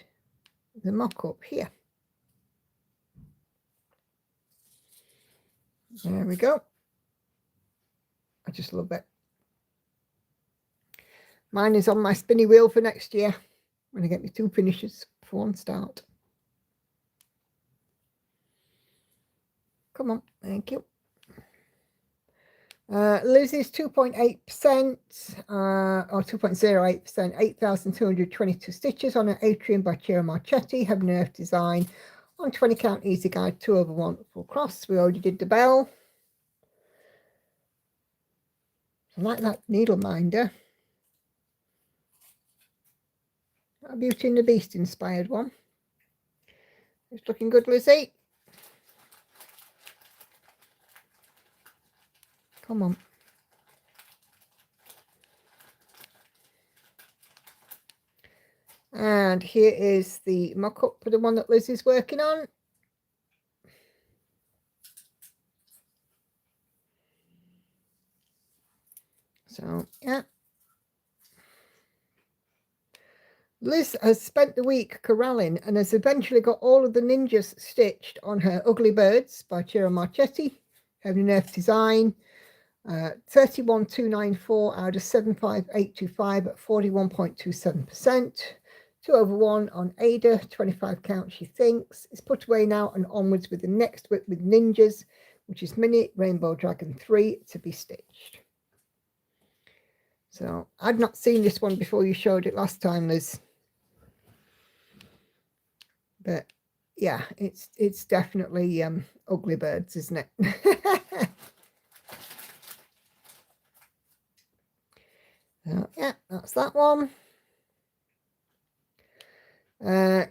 the mock-up here. There we go. just love it. Mine is on my spinny wheel for next year when I get my 2 finishes for 1 start. Come on, thank you. Lizzie's 2.8%, or 2.08%, 8,222 stitches on an atrium by Ciro Marchetti, Heaven and Earth design on 20 count easy guide, 2/1 full cross. We already did the bell. I like that needle minder. A Beauty and the Beast inspired one. It's looking good, Lizzie. Come on. And here is the mock-up for the one that Lizzie's working on. So, yeah. Liz has spent the week corralling and has eventually got all of the ninjas stitched on her Ugly Birds by Ciro Marchetti, Heaven and Earth design. 31,294 out of 75,825 at 41.27%. 2/1 on Ada, 25 count she thinks. It's put away now and onwards with the next whip with ninjas, which is Mini Rainbow Dragon 3 to be stitched. So I'd not seen this one before you showed it last time, Liz. But yeah, it's definitely Ugly Birds, isn't it? So, yeah, that's that one.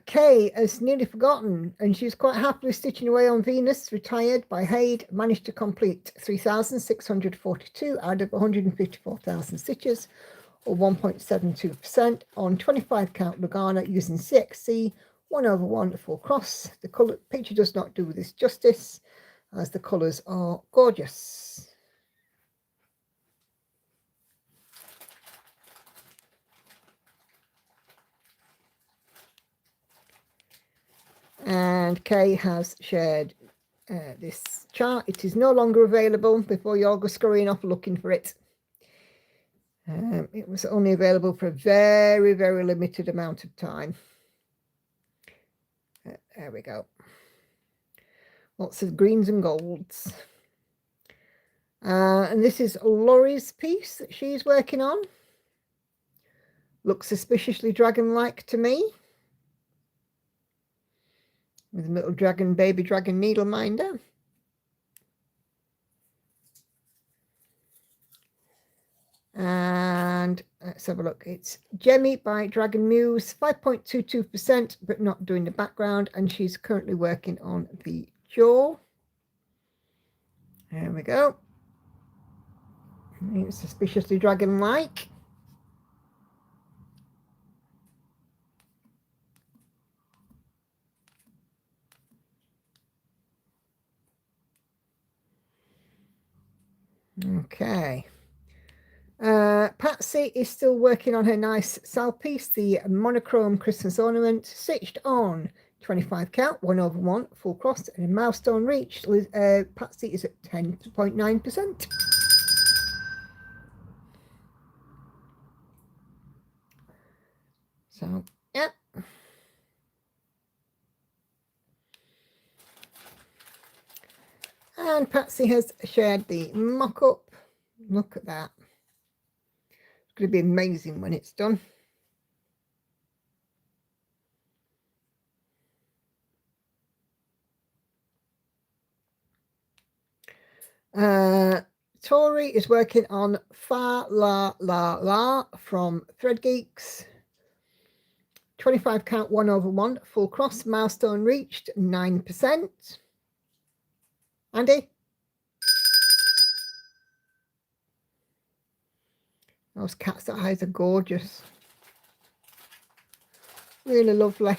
Kay has nearly forgotten, and she's quite happily stitching away on Venus, retired by Haid, managed to complete 3,642 out of 154,000 stitches, or 1.72% on 25 count Lugana using CXC 1/1 full cross. The colour picture does not do this justice, as the colours are gorgeous. And Kay has shared this chart. It is no longer available before you all go scurrying off looking for it. It was only available for a very, very limited amount of time. There we go. Lots of greens and golds. And this is Laurie's piece that she's working on. Looks suspiciously dragon-like to me. With a little dragon, baby dragon needle minder. And let's have a look. It's Jemmy by Dragon Muse, 5.22%, but not doing the background. And she's currently working on the jaw. There we go. It's suspiciously dragon-like. Okay. Patsy is still working on her nice sal piece, the monochrome Christmas ornament, stitched on 25 count, 1/1 full cross, and a milestone reached. Patsy is at 10.9%. So, yeah. And Patsy has shared the mock-up. Look at that. It's going to be amazing when it's done. Tori is working on Fa La La La from Thread Geeks. 25 count, 1/1 full cross, milestone reached, 9%. Andy? Those cat's eyes are gorgeous. Really lovely.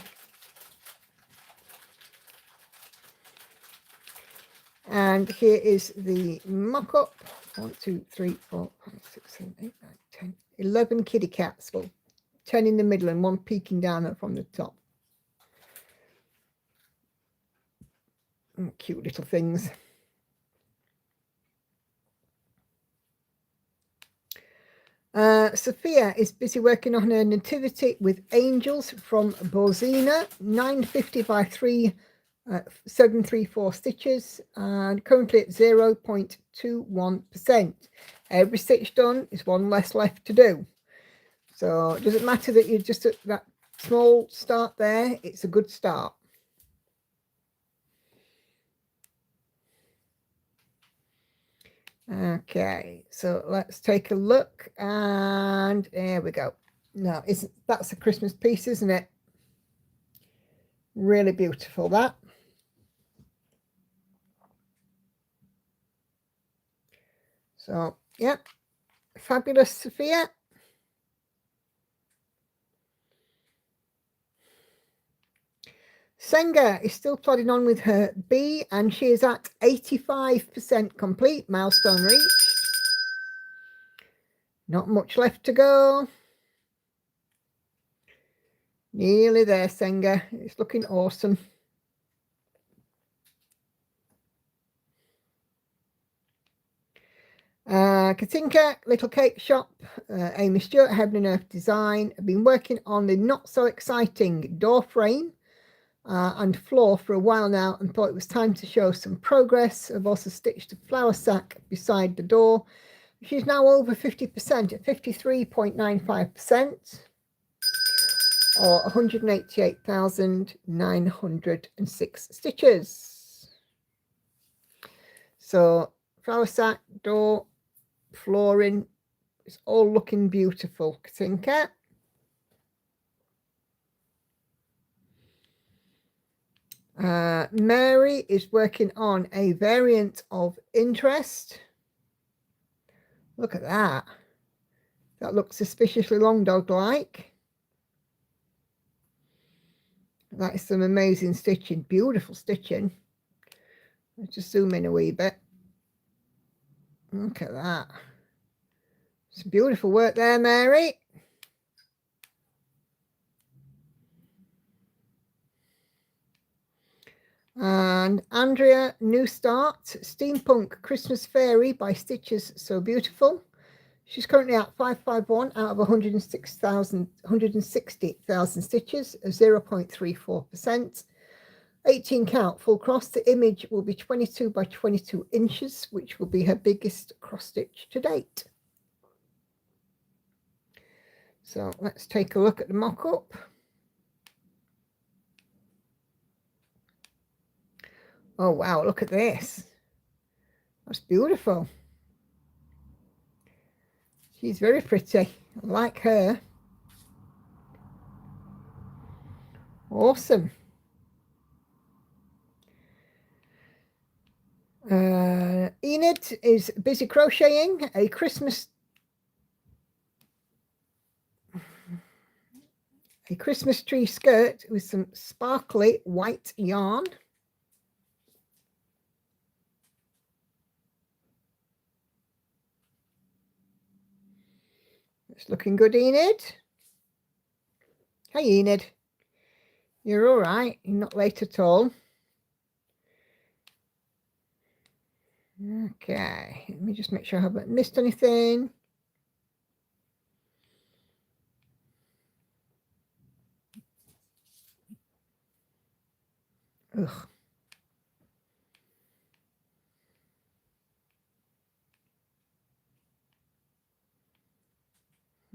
And here is the mock-up. 1, 2, 3, 4, 5, 6, 7, 8, 9, 10, 11 kitty cats. Well, 10 in the middle and 1 peeking down from the top. Cute little things. Sophia is busy working on her nativity with angels from Bozina, 950 by 734 stitches, and currently at 0.21%. Every stitch done is one less left to do. So it doesn't matter that you're just at that small start there, it's a good start. Okay, so let's take a look, and there we go. Now, that's a Christmas piece, isn't it? Really beautiful, that. So, yeah, fabulous, Sophia. Senga is still plodding on with her bee, and she is at 85% complete, milestone reached. Not much left to go. Nearly there, Senga. It's looking awesome. Katinka, Little Cake Shop, Amy Stewart, Heaven and Earth Design. I've been working on the not so exciting door frame and floor for a while now, and thought it was time to show some progress. I've also stitched a flower sack beside the door. She's now over 50% at 53.95%, or 188,906 stitches. So flower sack, door, flooring, it's all looking beautiful, Katinka. Mary is working on a variant of interest. Look at that. That looks suspiciously long dog-like. That is some amazing stitching, beautiful stitching. Let's just zoom in a wee bit. Look at that. It's beautiful work there, Mary. And Andrea, New Start, Steampunk Christmas Fairy by Stitches So Beautiful. She's currently at 551 out of 160,000 stitches, 0.34%. 18 count full cross. The image will be 22 by 22 inches, which will be her biggest cross stitch to date. So let's take a look at the mock-up. Oh wow, look at this. That's beautiful. She's very pretty. I like her. Awesome. Enid is busy crocheting a Christmas tree skirt with some sparkly white yarn. It's looking good, Enid. Hi, Enid. You're all right. You're not late at all. Okay, let me just make sure I haven't missed anything. Ugh.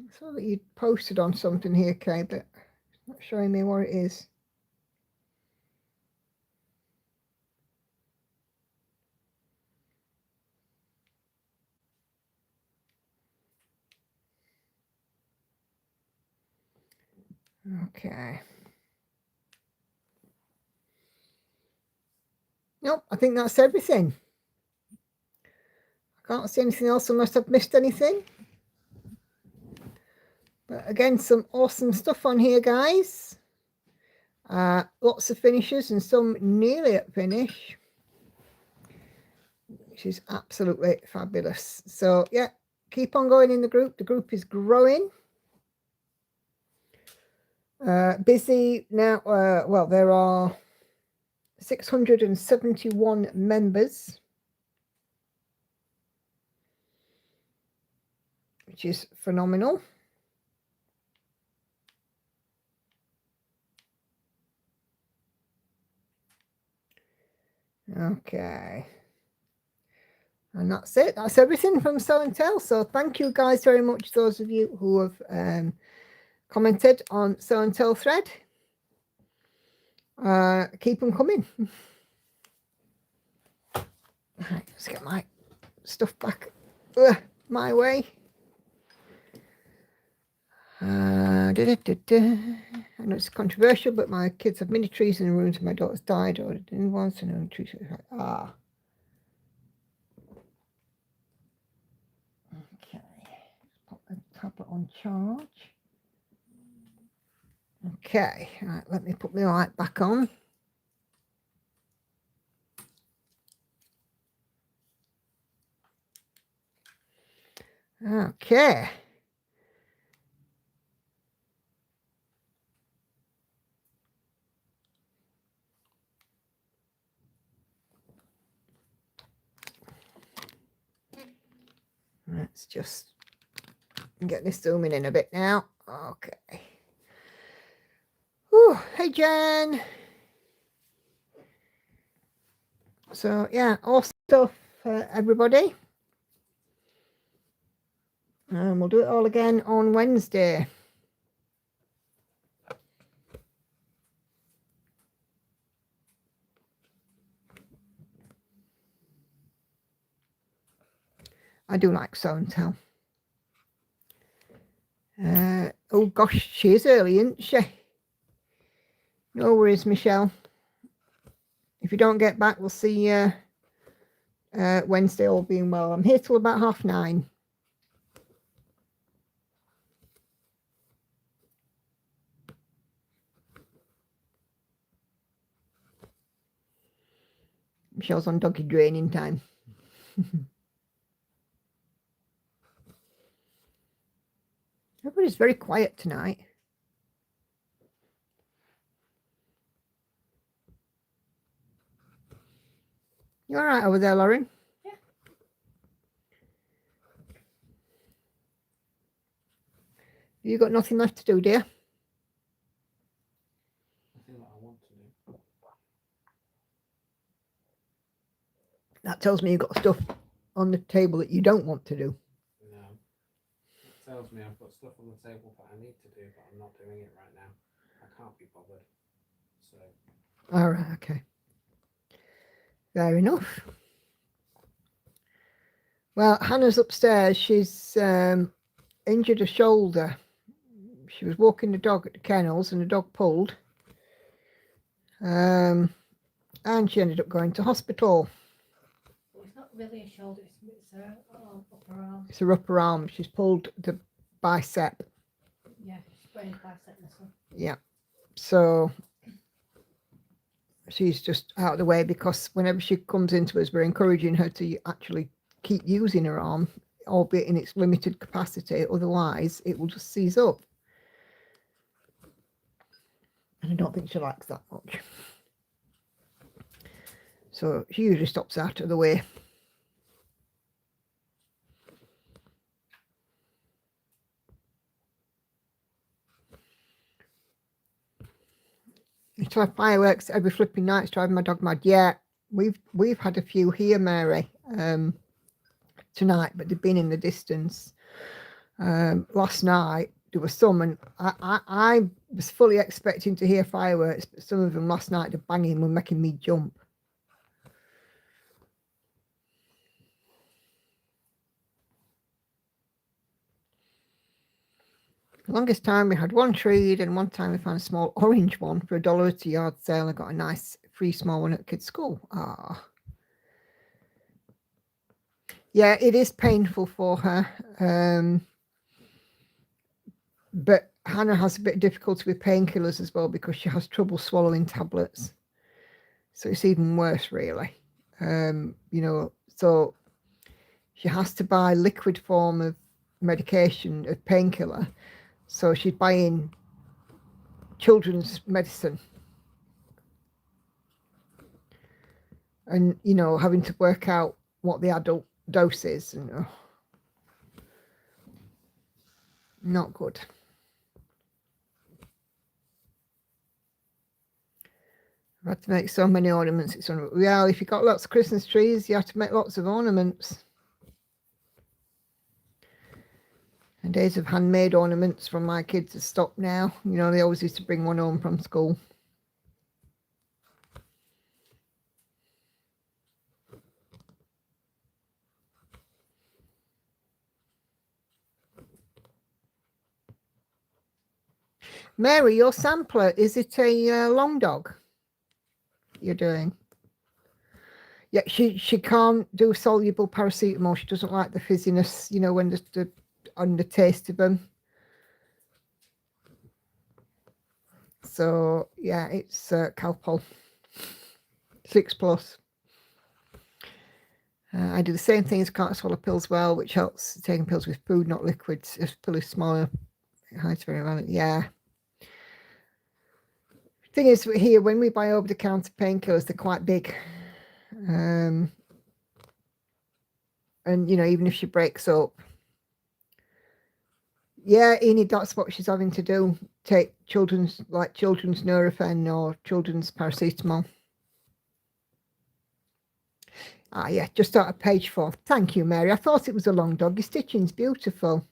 I saw that you posted on something here, Kay, but it's not showing me what it is. Okay. Nope, I think that's everything. I can't see anything else unless I've missed anything. But again, some awesome stuff on here, guys. Lots of finishes and some nearly at finish, which is absolutely fabulous. So yeah, keep on going in the group. The group is growing. Busy now. Well, there are 671 members, which is phenomenal. Okay. And that's it. That's everything from Show and Tell. So thank you guys very much, those of you who have commented on Show and Tell thread. Keep them coming. Right, let's get my stuff back my way. I know it's controversial, but my kids have mini trees in the rooms and my daughter's died or didn't want to know trees. Ah. Okay. Put the tablet on charge. Okay, right, let me put my light back on. Okay. Let's just get this zooming in a bit now. Okay. Whew, hey Jen. So yeah, all stuff for everybody. And we'll do it all again on Wednesday. I do like Show and Tell. Oh gosh, she is early, isn't she? No worries, Michelle. If you don't get back, we'll see you Wednesday, all being well. I'm here till about 9:30. Michelle's on doggy draining time. Everybody's very quiet tonight. You all right over there, Lauren? Yeah. You got nothing left to do, dear? Nothing that I want to do. That tells me you've got stuff on the table that you don't want to do. No. It tells me I've got stuff on the table that I need to do, but I'm not doing it right now. I can't be bothered. So. All right, okay. Fair enough. Well, Hannah's upstairs. She's injured a shoulder. She was walking the dog at the kennels and the dog pulled. And she ended up going to hospital. It's not really a shoulder, it's her upper arm. It's her upper arm. She's pulled the bicep. Yeah, sprained bicep muscle. Yeah. So she's just out of the way because whenever she comes into us, we're encouraging her to actually keep using her arm, albeit in its limited capacity. Otherwise, it will just seize up. And I don't think she likes that much. So she usually stops out of the way. Used to have fireworks every flipping night. It's driving my dog mad. Yeah, we've had a few here, Mary, tonight, but they've been in the distance. Last night there was some, and I was fully expecting to hear fireworks, but some of them last night, the banging were making me jump. The longest time we had one tree, and one time we found a small orange one for $1 at a yard sale. I got a nice free small one at kids' school. Ah, yeah, it is painful for her. But Hannah has a bit of difficulty with painkillers as well because she has trouble swallowing tablets. So it's even worse, really. So she has to buy liquid form of medication, of painkiller. So she's buying children's medicine. And, having to work out what the adult dose is. Not good. I've had to make so many ornaments. It's unreal. Yeah, if you've got lots of Christmas trees, you have to make lots of ornaments. And days of handmade ornaments from my kids have stopped now. You know, they always used to bring one home from school. Mary, your sampler, is it a long dog you're doing? Yeah, she can't do soluble paracetamol. She doesn't like the fizziness, you know, when the on the taste of them. So yeah, it's Calpol 6+. I do the same thing as can't swallow pills well, which helps taking pills with food, not liquids. If pill is smaller, it hides very well. Yeah. Thing is, here when we buy over-the-counter painkillers, they're quite big. And you know, even if she breaks up, yeah, Enid, that's what she's having to do. Take children's Nurofen or children's paracetamol. Ah, yeah, just out of page 4. Thank you, Mary. I thought it was a long dog. Your stitching's beautiful.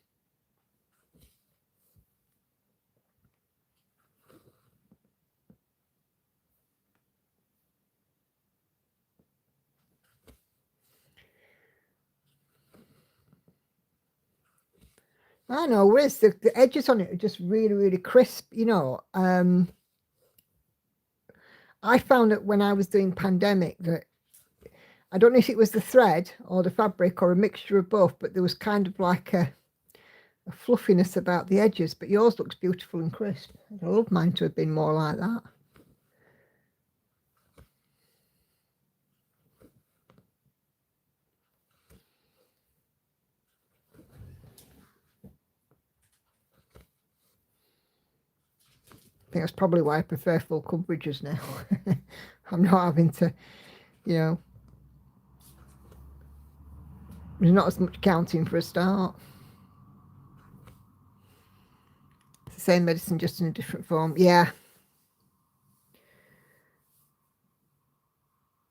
I know, Riz, the edges on it are just really, really crisp, you know. I found that when I was doing Pandemic that I don't know if it was the thread or the fabric or a mixture of both, but there was kind of like a fluffiness about the edges, but yours looks beautiful and crisp. I'd love mine to have been more like that. I think that's probably why I prefer full coverages now. I'm not having to, you know, there's not as much counting for a start. It's the same medicine, just in a different form. Yeah.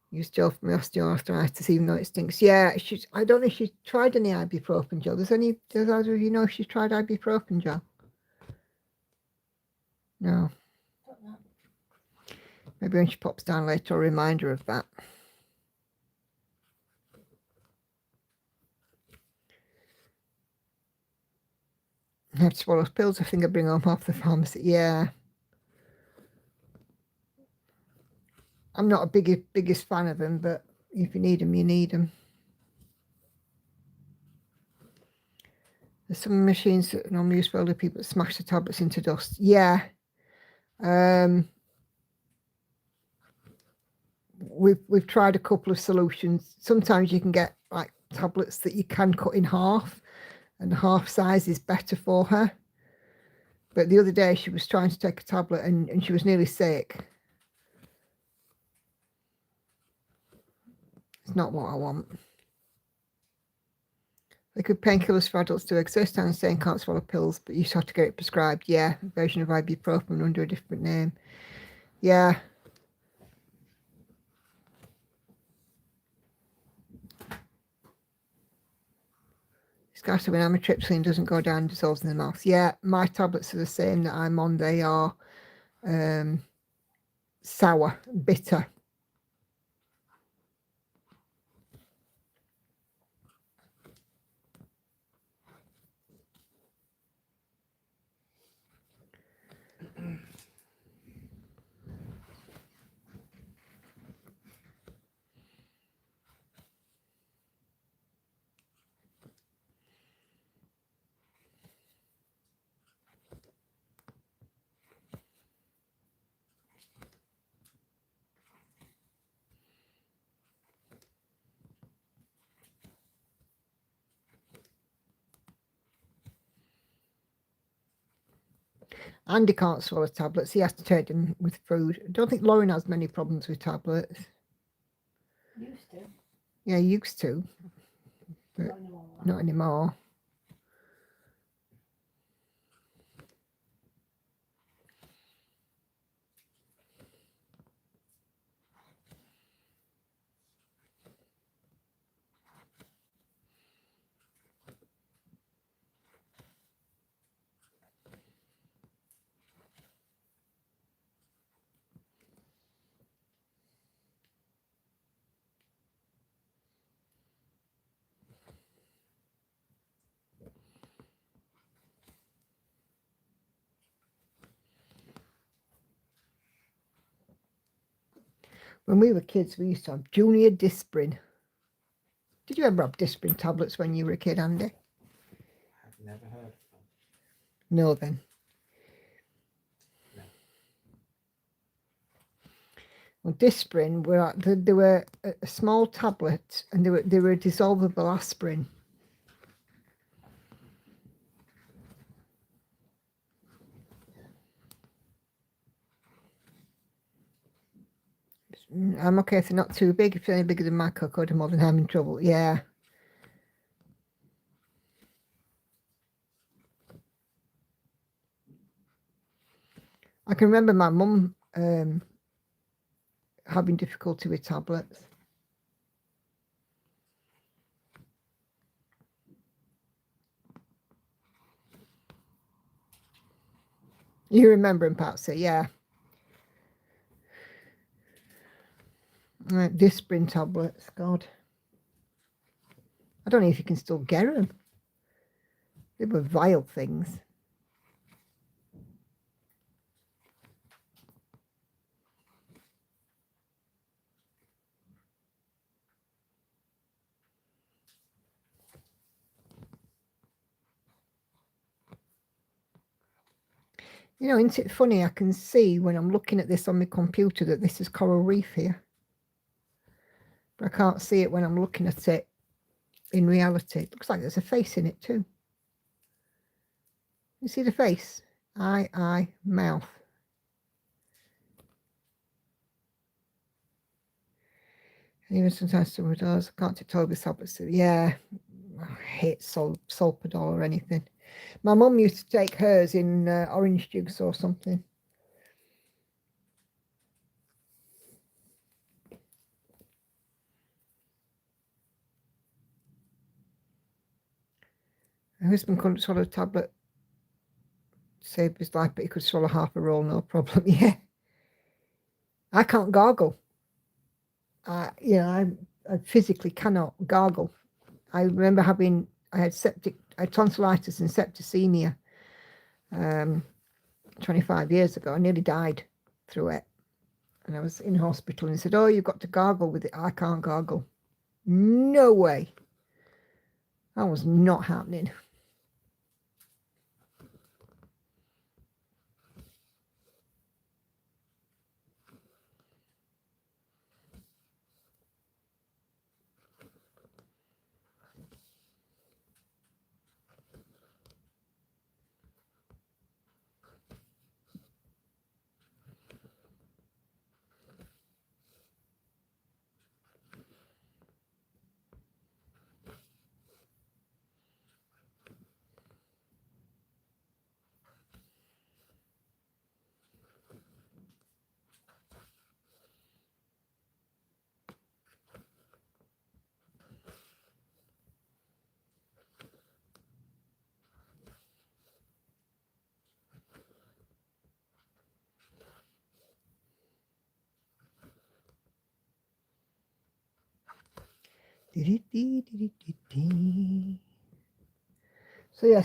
Use gel for my osteoarthritis, even though it stinks. Yeah, I don't know if she's tried any ibuprofen gel. Does either of you know if she's tried ibuprofen gel? No. Don't know. Maybe when she pops down later, a reminder of that. I have to swallow pills. I think I bring home half the pharmacy. Yeah. I'm not a biggest fan of them, but if you need them, you need them. There's some machines that normally use for older people that smash the tablets into dust. Yeah. We've tried a couple of solutions. Sometimes you can get like tablets that you can cut in half, and half size is better for her. But the other day she was trying to take a tablet and she was nearly sick. It's not what I want. Liquid painkillers for adults do exist. I'm saying can't swallow pills, but you just have to get it prescribed. Yeah, a version of ibuprofen under a different name. Yeah. Especially when amitriptyline doesn't go down and dissolves in the mouth. Yeah, my tablets are the same that I'm on. They are sour, bitter. Andy can't swallow tablets. He has to take them with food. I don't think Lauren has many problems with tablets. Used to. Yeah, used to, but Not anymore. not anymore. When we were kids, we used to have Junior Disprin. Did you ever have Disprin tablets when you were a kid, Andy? I've never heard of them. No, then. No. Well, Disprin they were a small tablet, and they were a dissolvable aspirin. I'm okay if they're not too big. If they're any bigger than my cocodamol, then I'm in trouble. Yeah. I can remember my mum having difficulty with tablets. You remember him, Patsy? Yeah. Disprin tablets. God. I don't know if you can still get them. They were vile things. You know, isn't it funny? I can see when I'm looking at this on my computer that this is coral reef here. But I can't see it when I'm looking at it in reality. It looks like there's a face in it too. You see the face? Eye, mouth. And even sometimes someone does. I can't tell this tablets. Yeah, I hate Solpadol or anything. My mum used to take hers in orange juice or something. My husband couldn't swallow a tablet to save his life, but he could swallow half a roll, no problem. Yeah. I can't gargle. I physically cannot gargle. I remember I had tonsillitis and septicemia 25 years ago. I nearly died through it. And I was in hospital and said, oh, you've got to gargle with it. I can't gargle. No way. That was not happening.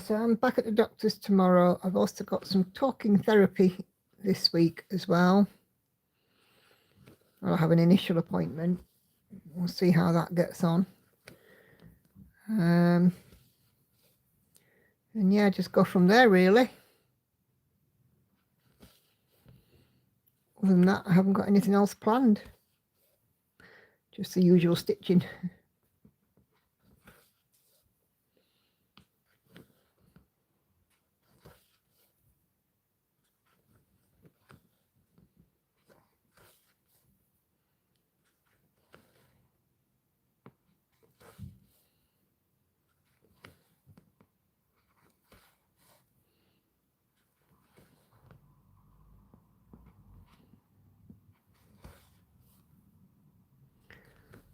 So I'm back at the doctor's tomorrow. I've also got some talking therapy this week as well. I'll have an initial appointment. We'll see how that gets on. And yeah, just go from there really. Other than that, I haven't got anything else planned. Just the usual stitching.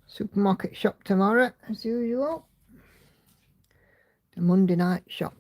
Supermarket shop tomorrow, as usual. The Monday night shop.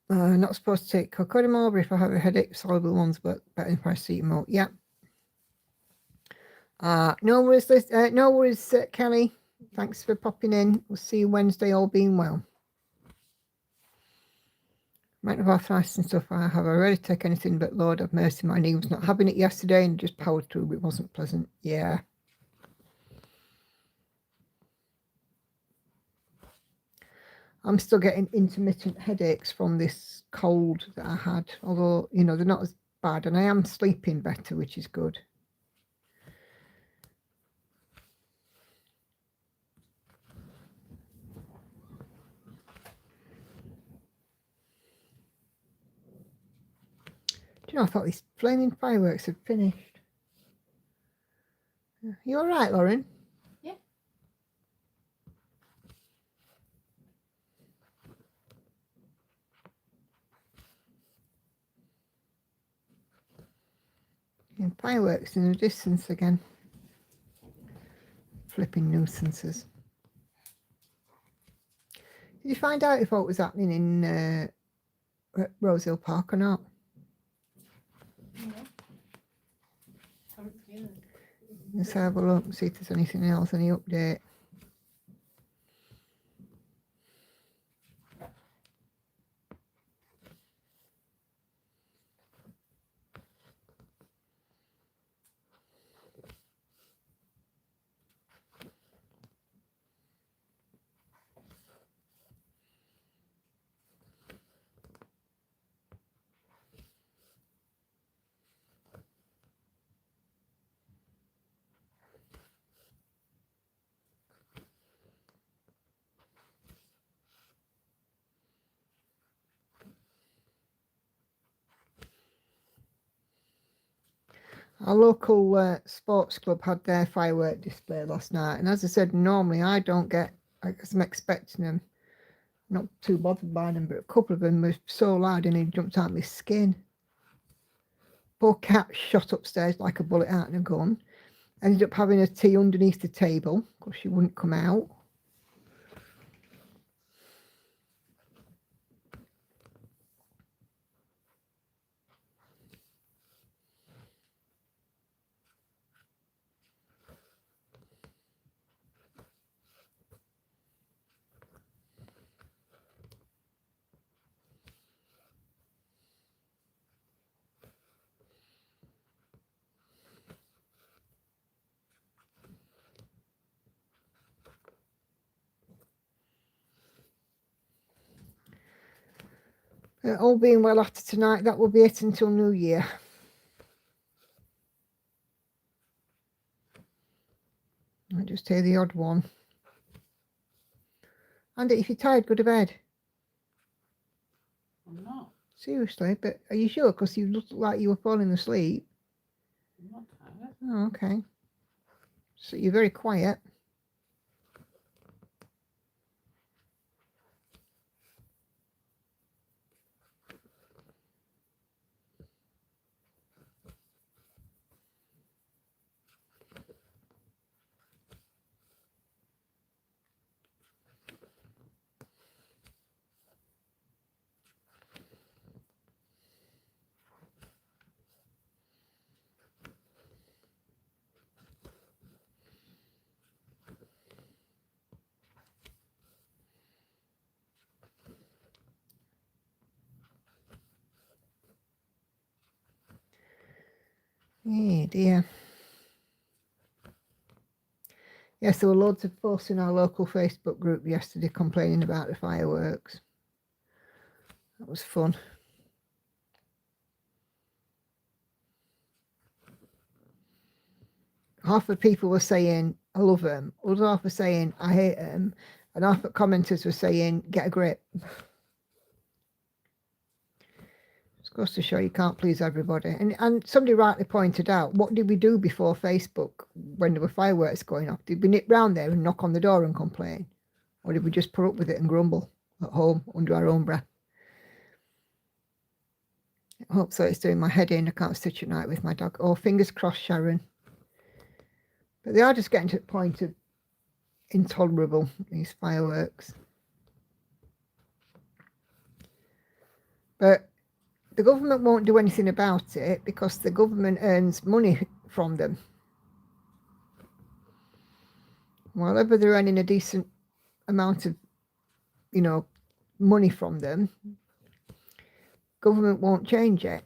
Not supposed to take Cocodamol, but if I have a headache, soluble ones work better than paracetamol. Yeah. No worries, no worries, Kelly. Thanks for popping in. We'll see you Wednesday, all being well. Amount of arthritis and stuff I have. I rarely take anything, but Lord have mercy, my knee was not having it yesterday and just powered through. It wasn't pleasant. Yeah. I'm still getting intermittent headaches from this cold that I had, although, you know, they're not as bad, and I am sleeping better, which is good. Do you know, I thought these flaming fireworks had finished. You all right, Lauren? Yeah. And fireworks in the distance again. Flipping nuisances. Did you find out if what was happening in Rosehill Park or not? No. Haven't seen it. Let's have a look and see if there's anything else, any update. Our local sports club had their firework display last night, and as I said, normally I don't get, I guess I'm expecting them, not too bothered by them, but a couple of them were so loud and he jumped out of my skin. Poor cat shot upstairs like a bullet out of a gun. Ended up having a tea underneath the table because she wouldn't come out. All being well after tonight, that will be it until New Year. I just hear the odd one. Andy, if you're tired, go to bed. I'm not. Seriously, but are you sure? Because you looked like you were falling asleep. I'm not tired. Oh, okay. So you're very quiet. Yeah, dear. Yes, there were loads of posts in our local Facebook group yesterday complaining about the fireworks. That was fun. Half the people were saying, I love them. Other half were saying, I hate them. And half the commenters were saying, get a grip. It goes to show you can't please everybody. And somebody rightly pointed out, what did we do before Facebook when there were fireworks going off? Did we nip round there and knock on the door and complain? Or did we just put up with it and grumble at home under our own breath? I hope so. It's doing my head in. I can't stitch at night with my dog. Oh, fingers crossed, Sharon. But they are just getting to the point of intolerable, these fireworks. But the government won't do anything about it because the government earns money from them. Whenever they're earning a decent amount of, money from them, government won't change it.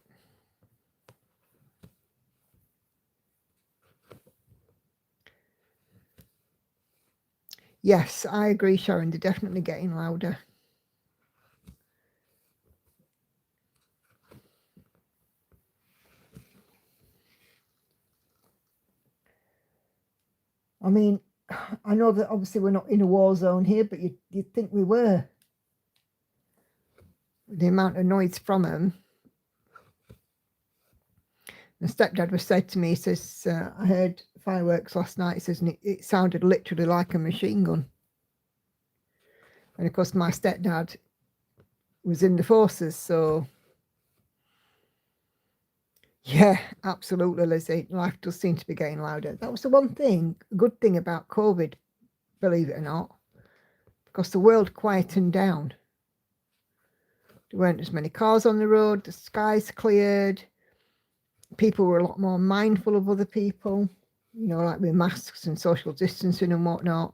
Yes, I agree, Sharon. They're definitely getting louder. I mean, I know that obviously we're not in a war zone here, but you'd think we were. The amount of noise from them. My stepdad was said to me, he says, I heard fireworks last night, he says, and it sounded literally like a machine gun. And of course, my stepdad was in the forces, so yeah, absolutely, Lizzie. Life does seem to be getting louder. That was the one thing, good thing about COVID, believe it or not, because the world quietened down. There weren't as many cars on the road, the skies cleared, people were a lot more mindful of other people, like with masks and social distancing and whatnot.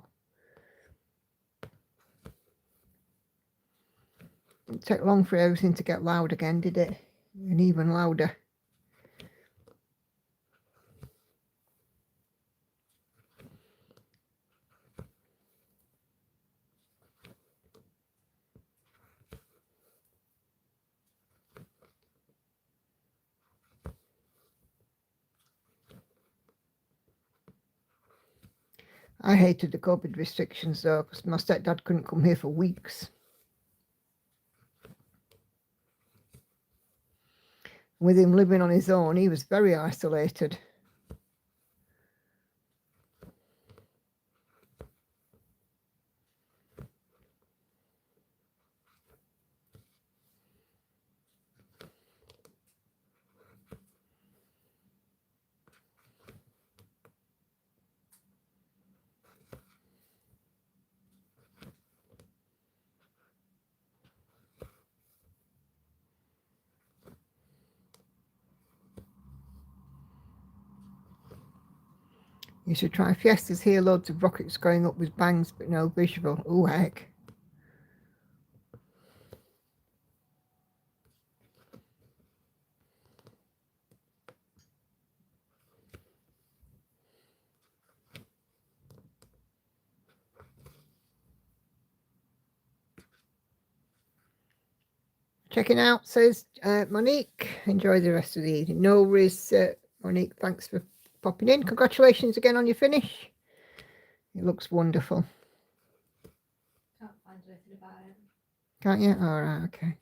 It didn't take long for everything to get loud again, did it? And even louder. I hated the COVID restrictions though, because my stepdad couldn't come here for weeks. With him living on his own, he was very isolated. You should try Fiestas here, loads of rockets going up with bangs, but no visual. Oh, heck. Checking out, says Monique. Enjoy the rest of the evening. No worries, Monique. Thanks for popping in. Congratulations again on your finish. It looks wonderful. Can't find anything about it. Can't you? All right, okay.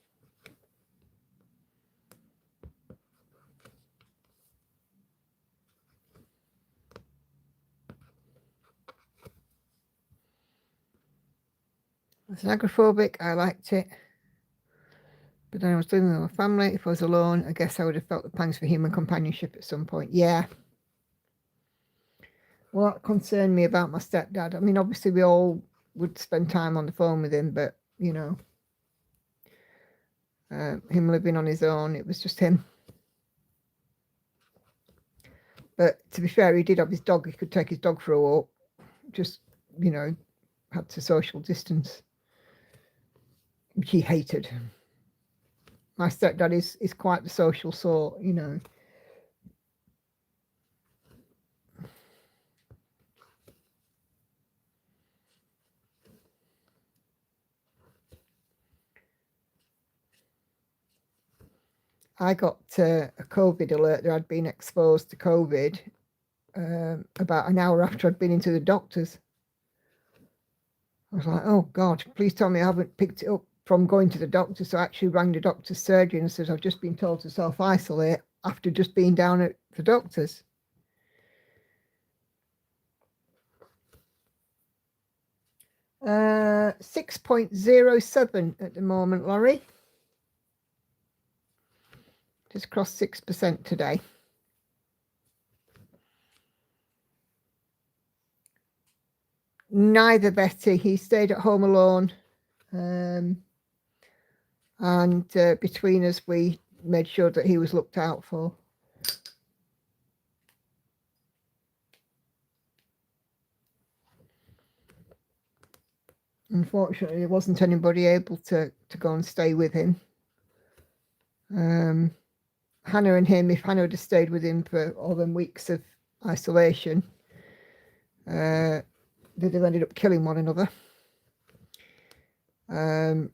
As an agoraphobic, I liked it. But then I was living with my family. If I was alone, I guess I would have felt the pangs for human companionship at some point. Yeah. Well, that concerned me about my stepdad. I mean, obviously we all would spend time on the phone with him, but, him living on his own, it was just him. But to be fair, he did have his dog. He could take his dog for a walk. Just, had to social distance, which he hated. My stepdad is quite the social sort, I got a COVID alert that I'd been exposed to COVID about an hour after I'd been into the doctor's. I was like, oh God, please tell me I haven't picked it up from going to the doctor. So I actually rang the doctor's surgery and said, I've just been told to self-isolate after just being down at the doctor's. Uh, 6.07 at the moment, Laurie. Just crossed 6% today. Neither Betty. He stayed at home alone. And between us, we made sure that he was looked out for. Unfortunately, there wasn't anybody able to go and stay with him. Hannah and him, if Hannah had stayed with him for all them weeks of isolation, they'd have ended up killing one another. And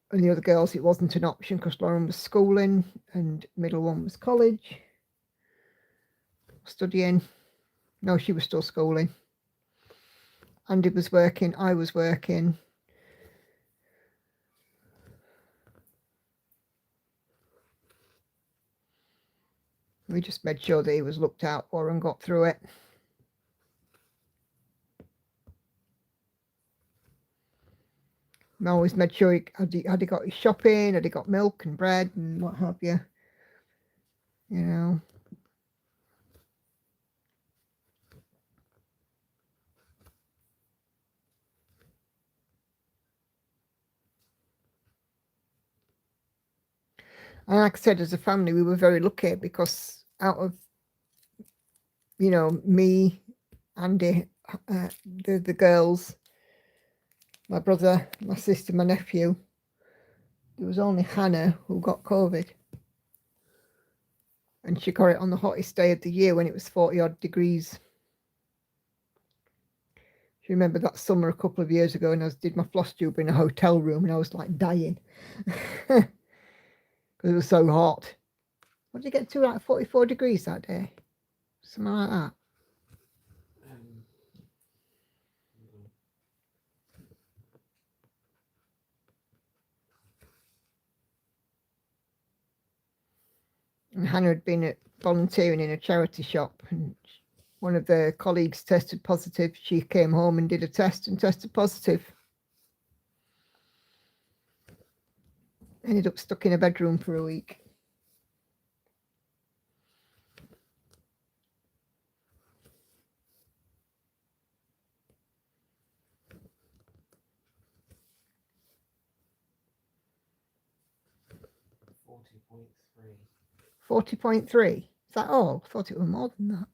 the other girls, it wasn't an option because Lauren was schooling and middle one was college, studying. No, she was still schooling. Andy was working, I was working. We just made sure that he was looked out for and got through it. I always made sure he had he got his shopping, had he got milk and bread and what have you. You know. And like I said, as a family, we were very lucky because out of, you know, me, Andy, the girls, my brother, my sister, my nephew, there was only Hannah who got COVID. And she got it on the hottest day of the year when it was 40 odd degrees. Do you remember that summer a couple of years ago and I did my floss tube in a hotel room and I was like dying because it was so hot. What did it get to, like 44 degrees that day? Something like that. And Hannah had been volunteering in a charity shop and one of the colleagues tested positive. She came home and did a test and tested positive. Ended up stuck in a bedroom for a week. $40.3. Is that all? I thought it was more than that.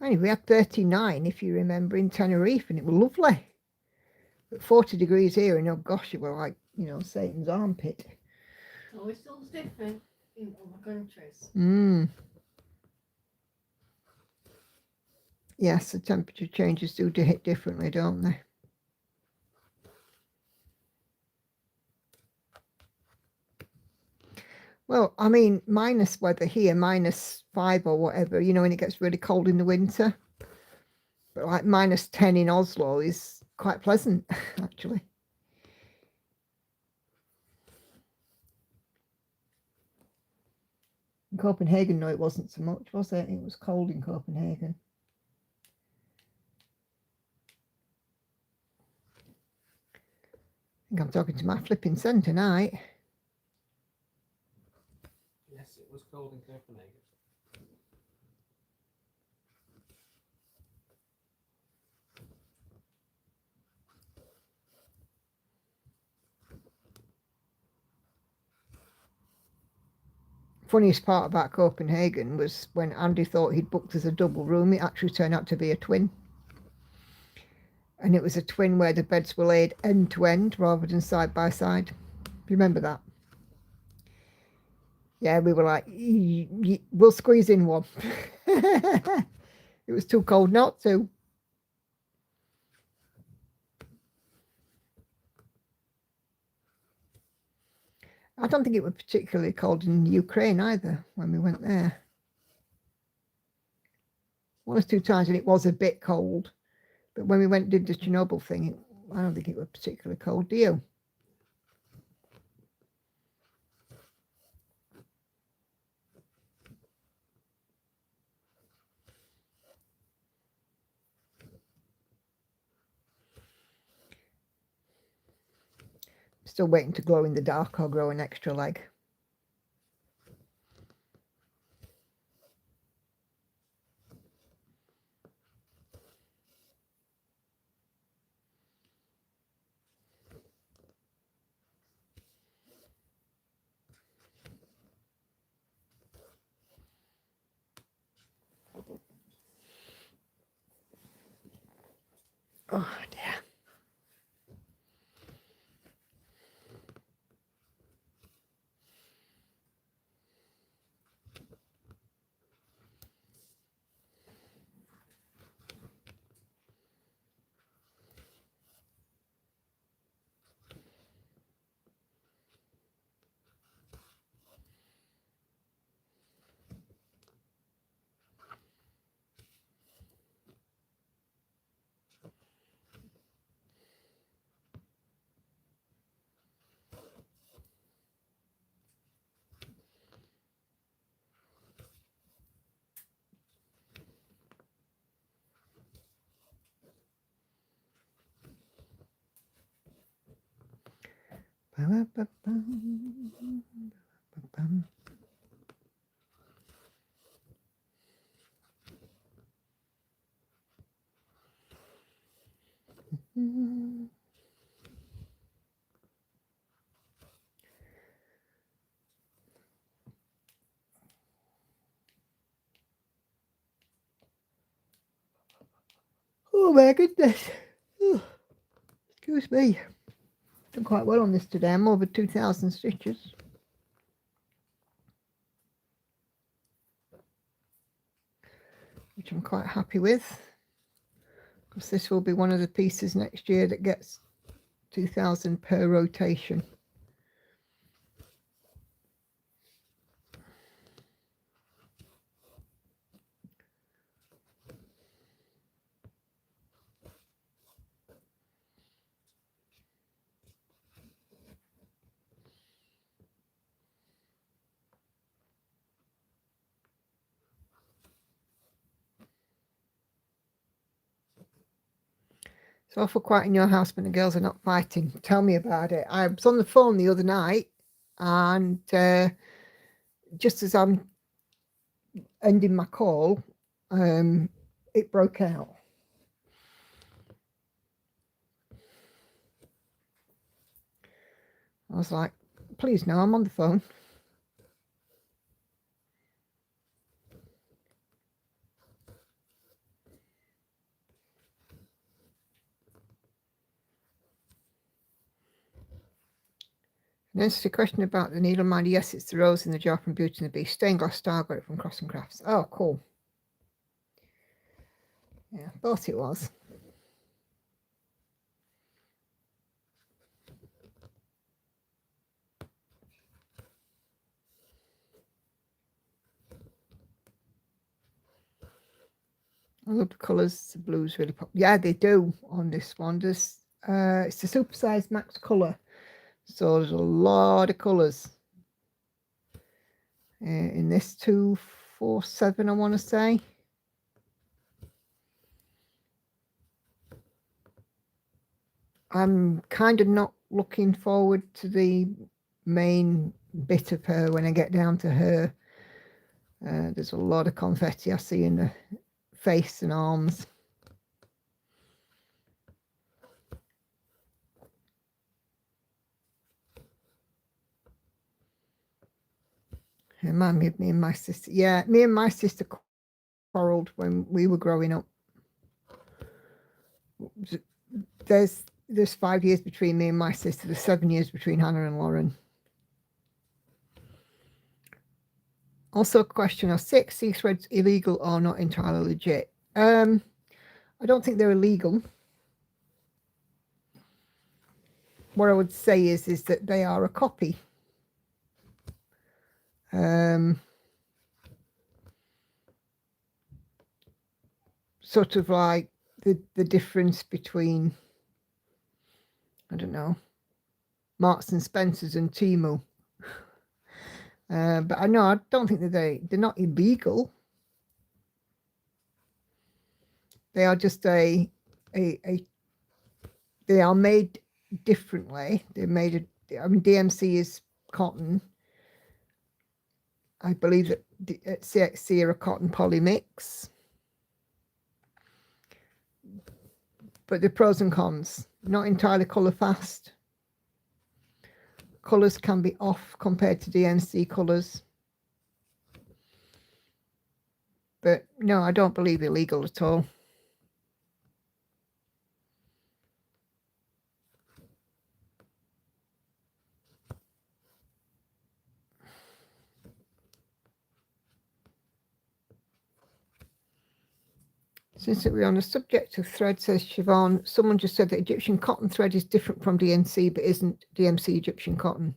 Anyway, we had 39, if you remember, in Tenerife, and it was lovely. But 40 degrees here, and oh gosh, it was like, you know, Satan's armpit. So it's still different in other countries. Yes, the temperature changes do hit differently, don't they? Well, I mean, minus weather here, -5 or whatever, you know, when it gets really cold in the winter. But like -10 in Oslo is quite pleasant, actually. In Copenhagen, no, it wasn't so much, was it? It was cold in Copenhagen. I think I'm talking to my flipping son tonight. Yes, it was cold in Copenhagen. Funniest part about Copenhagen was when Andy thought he'd booked as a double room, it actually turned out to be a twin. And it was a twin where the beds were laid end to end rather than side by side. Remember that? Yeah, we were like, we'll squeeze in one. It was too cold not to. I don't think it was particularly cold in Ukraine either when we went there. One or two times and it was a bit cold. But when we went and did the Chernobyl thing, I don't think it was particularly cold, do you? Still waiting to glow in the dark or grow an extra leg. Oh dear. Ba-ba-ba-bum. Oh my goodness. Oh, excuse me. Done quite well on this today. I'm over 2,000 stitches. Which I'm quite happy with. Because this will be one of the pieces next year that gets 2,000 per rotation. It's awful quiet in your house when the girls are not fighting. Tell me about it. I was on the phone the other night and just as I'm ending my call, it broke out. I was like, please no, I'm on the phone. And answer the question about the needle minder. Yes, it's the rose in the jar from Beauty and the Beast. Stained glass star, got it from Cross and Crafts. Oh, cool. Yeah, thought it was. I love the colours. The blues really pop. Yeah, they do on this one. There's, it's a supersized max colour. So there's a lot of colours. In this 247, I want to say. I'm kind of not looking forward to the main bit of her when I get down to her. There's a lot of confetti I see in the face and arms. Remind me of me and my sister. Yeah, me and my sister quarrelled when we were growing up. There's 5 years between me and my sister. There's 7 years between Hannah and Lauren. Also, question of 6: sea threads illegal or not entirely legit? I don't think they're illegal. What I would say is that they are a copy. Sort of like the difference between, I don't know, Marks and Spencers and Temu. But I know I don't think that they're not illegal. They are just they are made differently. They're made. I mean, DMC is cotton. I believe that CXC are a cotton poly mix. But the pros and cons, not entirely colour fast. Colours can be off compared to DMC colours. But no, I don't believe illegal at all. Since we're on the subject of thread, says Siobhan, someone just said that Egyptian cotton thread is different from DMC, but isn't DMC Egyptian cotton.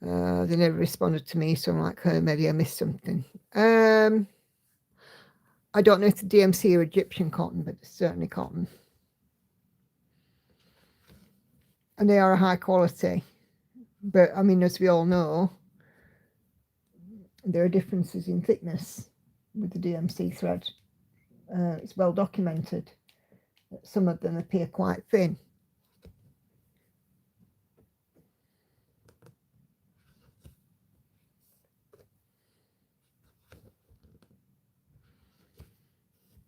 They never responded to me, so I'm like, maybe I missed something. I don't know if the DMC or Egyptian cotton, but it's certainly cotton. And they are a high quality. But, I mean, as we all know, there are differences in thickness with the DMC thread. It's well documented that some of them appear quite thin.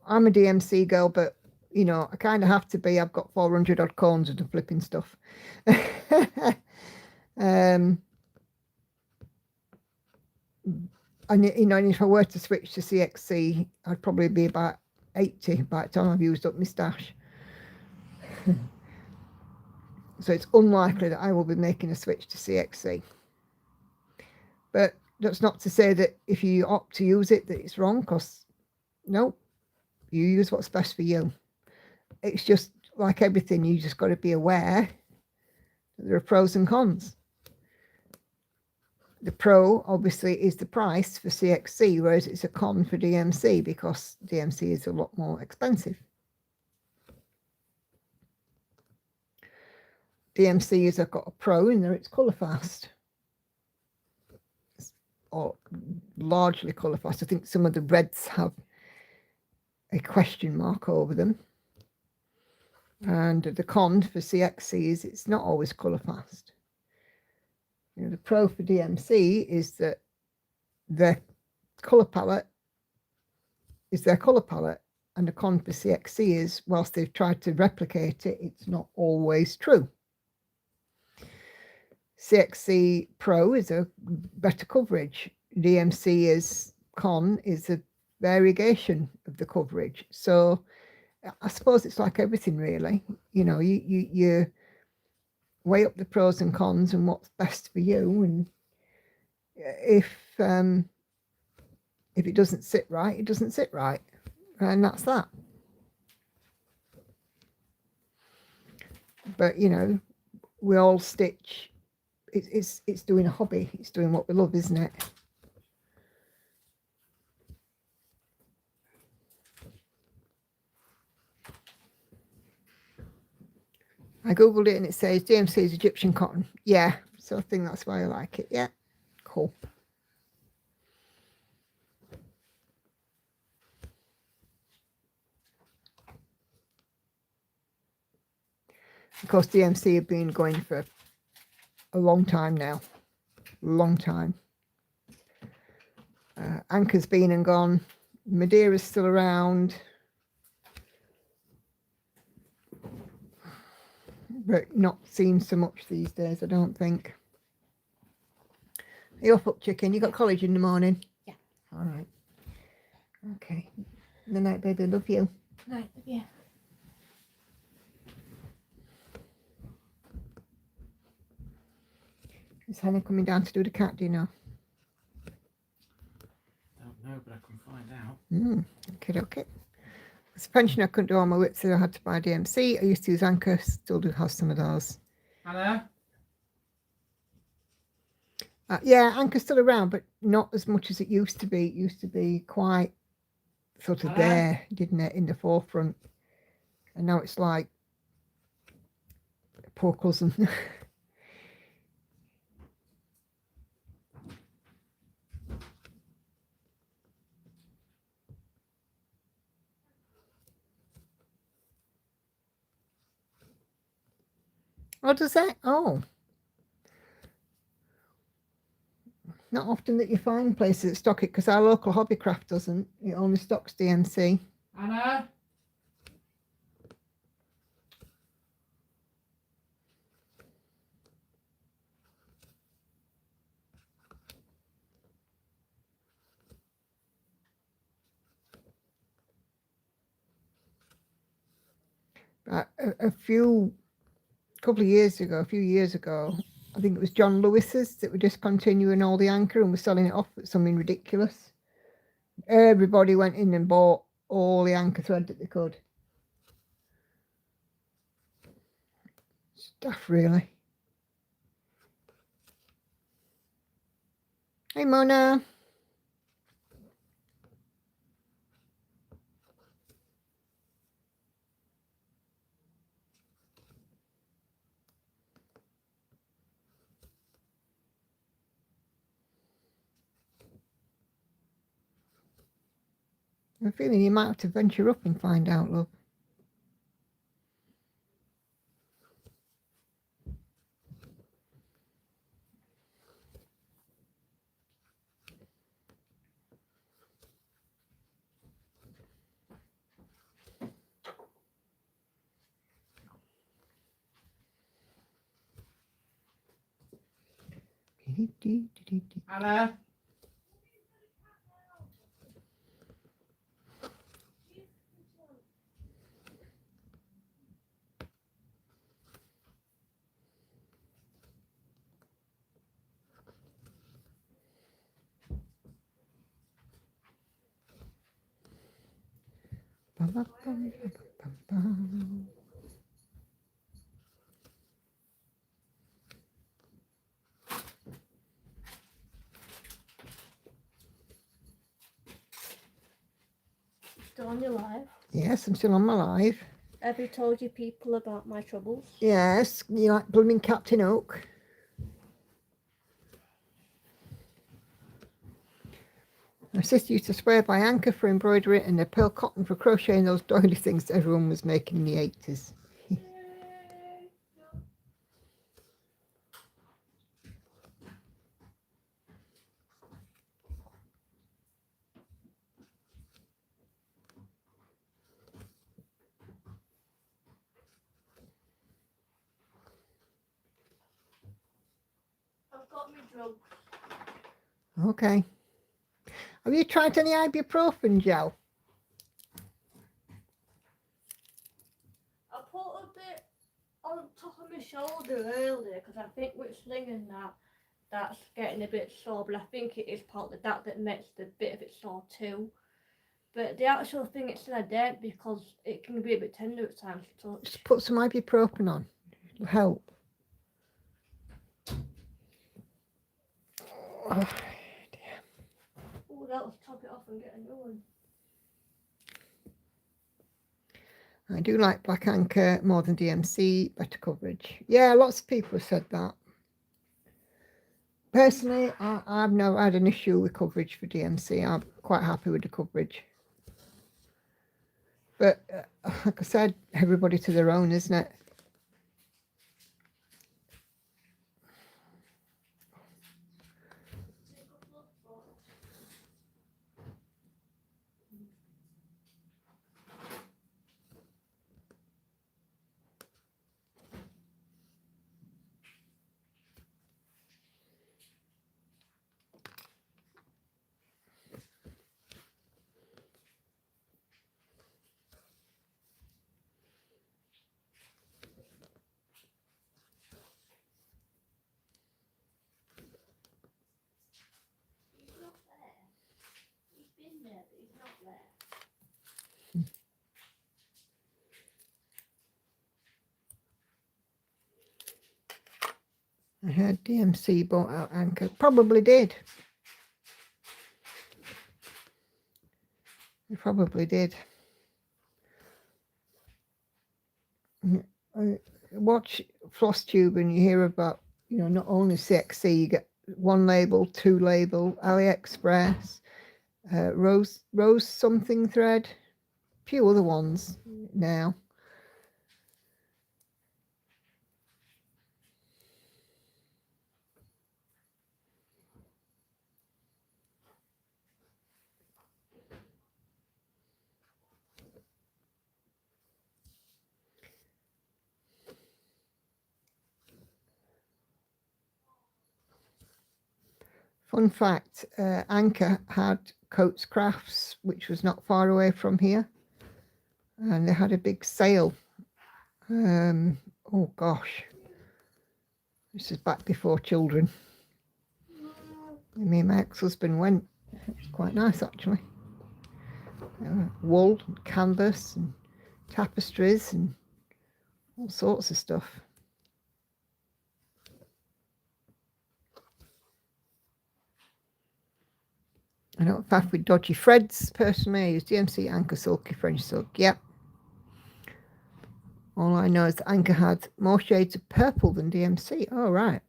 I'm a DMC girl, but you know, I kind of have to be. I've got 400 odd cones of the flipping stuff. And you know, and if I were to switch to CXC, I'd probably be about 80 by the time I've used up my stash. So it's unlikely that I will be making a switch to CXC. But that's not to say that if you opt to use it, that it's wrong, because no, you use what's best for you. It's just like everything, you just got to be aware that there are pros and cons. The pro, obviously, is the price for CXC, whereas it's a con for DMC because DMC is a lot more expensive. DMC has got a pro in there, it's colour fast. Or largely colour fast. I think some of the reds have a question mark over them. And the con for CXC is it's not always colour fast. You know, the pro for DMC is that their colour palette is their colour palette, and the con for CXC is, whilst they've tried to replicate it, it's not always true. CXC Pro is a better coverage. DMC is con is a variegation of the coverage. So I suppose it's like everything, really. You know, you weigh up the pros and cons and what's best for you, and if it doesn't sit right, it doesn't sit right, and that's that. But you know, we all stitch. It's doing a hobby. It's doing what we love, isn't it? I googled it and it says DMC is Egyptian cotton. Yeah, so I think that's why I like it. Yeah, cool. Of course, DMC have been going for a long time now. Long time. Anchor's been and gone. Madeira's still around. But not seen so much these days, I don't think. Are you up, chicken? You got college in the morning? Yeah. All right. Okay. Good night, baby. Love you. Night, yeah. Is Hannah coming down to do the cat, do you know? Don't know, but I can find out. Okay, okay. As a pensioner, I couldn't do all my whips, so I had to buy DMC. I used to use Anchor, still do have some of those. Hello? Yeah, Anchor's still around, but not as much as it used to be. It used to be quite sort of there, didn't it, in the forefront. And now it's like poor cousin. Oh, does that? Oh. Not often that you find places that stock it, because our local Hobbycraft doesn't. It only stocks DMC. Anna? A few years ago, I think it was John Lewis's that were discontinuing all the Anchor and were selling it off at something ridiculous. Everybody went in and bought all the anchor thread that they could. Stuff, really. Hey, Mona. I'm feeling you might have to venture up and find out, love. Anna. Bum, bum, bum, bum, bum. Still on your live? Yes, I'm still on my live. Have you told your people about my troubles? Yes, you like blooming Captain Hook. My sister used to swear by anchor for embroidery and the pearl cotton for crocheting those doily things that everyone was making in the 80s. I've got my drugs. Okay. Have you tried any ibuprofen gel? I put a bit on top of my shoulder earlier because I think with slinging that's getting a bit sore, but I think it is partly that makes the bit of it sore too. But the actual thing it's I don't because it can be a bit tender at times to touch. Just put some ibuprofen on. It'll help. Oh, Oh, that'll top it off and get a new one. I do like Black Anchor more than DMC, better coverage. Yeah, lots of people have said that. Personally, I've never had an issue with coverage for DMC. I'm quite happy with the coverage. But like I said, everybody to their own, isn't it? He's not there. He's been there, but he's not there. I heard DMC bought out Anchor. Probably did. They probably did. I watch FlossTube and you hear about, not only CXC, you get one label, two label, AliExpress, Rose something thread, a few other ones now. Fun fact, Anchor had Coates Crafts, which was not far away from here. And they had a big sale. Oh gosh. This is back before children. Me and my ex-husband went. It was quite nice actually. wool, and canvas, and tapestries, and all sorts of stuff. I don't faff with dodgy threads. Personally, I use DMC, Anchor, Sulky, French Silk. Yep. All I know is that Anchor had more shades of purple than DMC. Oh, right.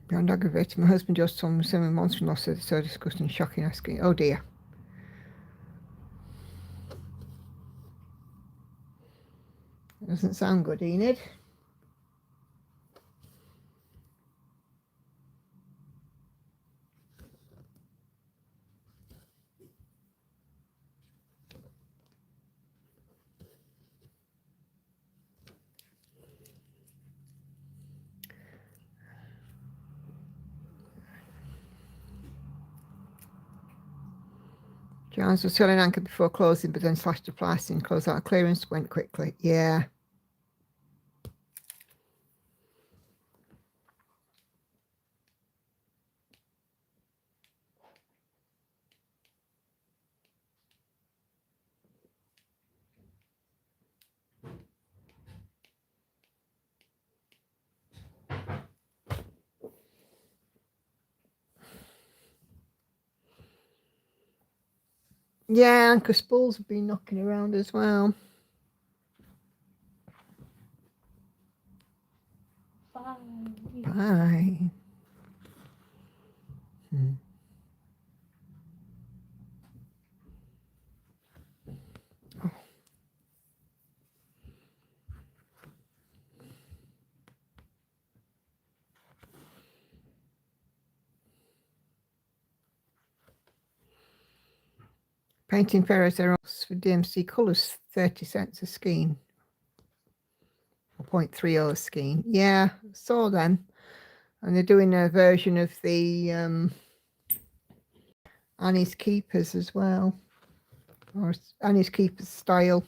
Beyond aggravating, my husband just told me sending monster-in-law said it's so disgusting, shocking, asking. Oh dear. Doesn't sound good, Enid. Jones was selling Anchor before closing, but then slashed the pricing. Close out clearance, went quickly. Yeah. Yeah, Anchor spools have been knocking around as well. Bye. Bye. Painting Ferros Eros for DMC colours, 30 cents a skein. Or 0.30 a skein. Yeah, saw them. And they're doing a version of the Annie's Keepers as well. Or Annie's Keepers style.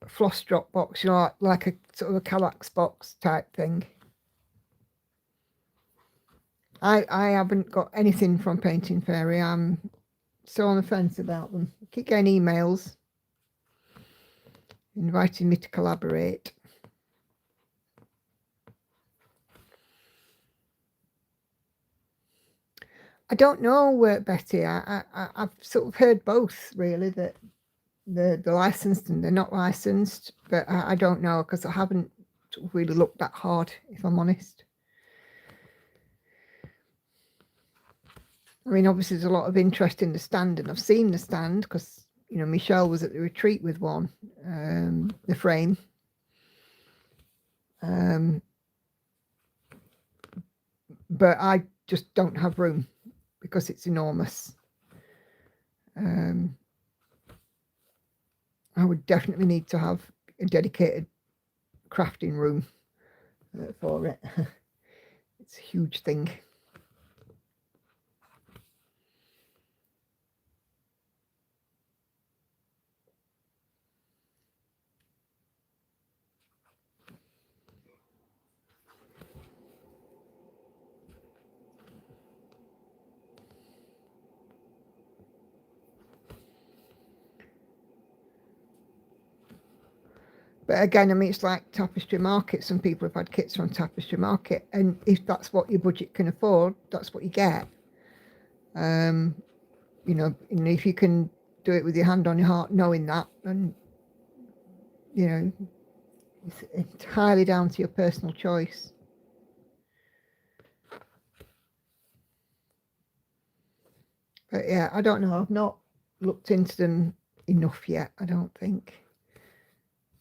Floss drop box, you know, like a sort of a Kallax box type thing. I haven't got anything from Painting Fairy. I'm so on the fence about them. I keep getting emails inviting me to collaborate. I don't know, Betty. I've sort of heard both, really, that they're licensed and they're not licensed, but I don't know because I haven't really looked that hard, if I'm honest. I mean, obviously, there's a lot of interest in the stand, and I've seen the stand because, you know, Michelle was at the retreat with one, the frame. But I just don't have room because it's enormous. I would definitely need to have a dedicated crafting room for it. It's a huge thing. But again, I mean, it's like Tapestry Market. Some people have had kits from Tapestry Market, and if that's what your budget can afford, that's what you get. You know, and if you can do it with your hand on your heart, knowing that, then, you know, it's entirely down to your personal choice. But yeah, I don't know. I've not looked into them enough yet, I don't think.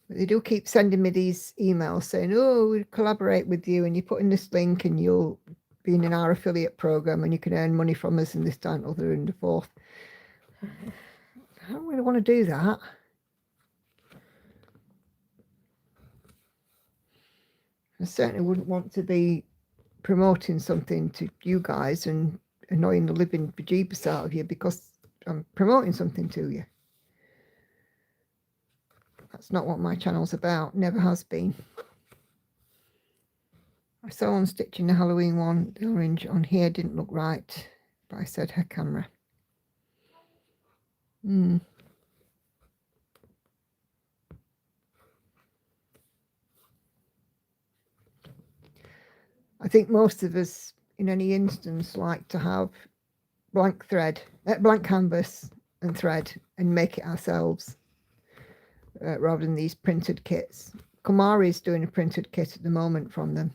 But they do keep sending me these emails saying, oh, we'll collaborate with you and you put in this link and you'll be in our affiliate program and you can earn money from us and this, that, and other and the fourth. I don't really want to do that. I certainly wouldn't want to be promoting something to you guys and annoying the living bejeebus out of you because I'm promoting something to you. That's not what my channel's about, never has been. I saw on stitching the Halloween one, the orange on here didn't look right, but I said her camera. I think most of us, in any instance, like to have blank thread, blank canvas and thread, and make it ourselves, rather than these printed kits. Kumari's doing a printed kit at the moment from them.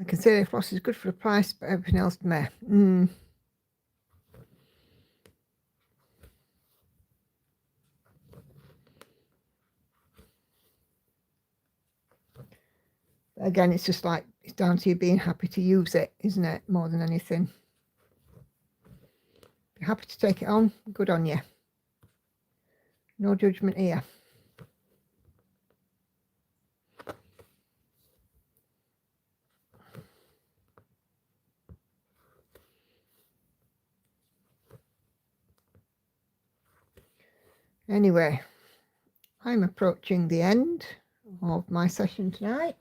I can say the floss is good for the price, but everything else meh. Again, it's just like, it's down to you being happy to use it, isn't it? More than anything. If you're happy to take it on, good on you. No judgment here. Anyway, I'm approaching the end of my session tonight.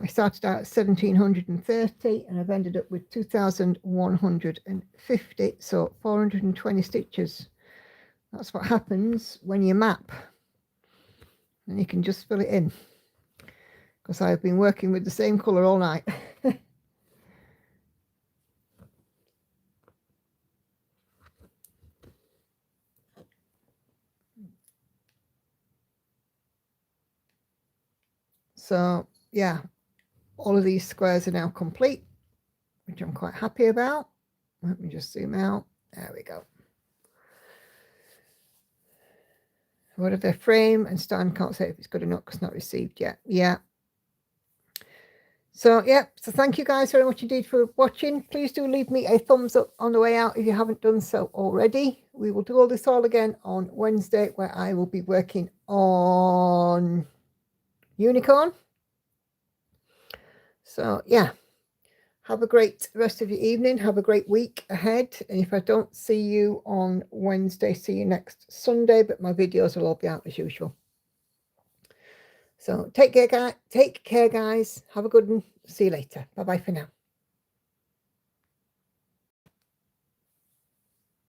I started out at 1730 and I've ended up with 2150, so 420 stitches. That's what happens when you map, and you can just fill it in, because I've been working with the same colour all night. So yeah, all of these squares are now complete, which I'm quite happy about. Let me just zoom out. There we go. What if their frame and Stan can't say if it's good or not because it's not received yet. Yeah. So yeah, so thank you guys very much indeed for watching. Please do leave me a thumbs up on the way out if you haven't done so already. We will do all this all again on Wednesday, where I will be working on unicorn. So yeah, have a great rest of your evening. Have a great week ahead. And if I don't see you on Wednesday, see you next Sunday. But my videos will all be out as usual. So take care, guys. Have a good one. See you later. Bye-bye for now.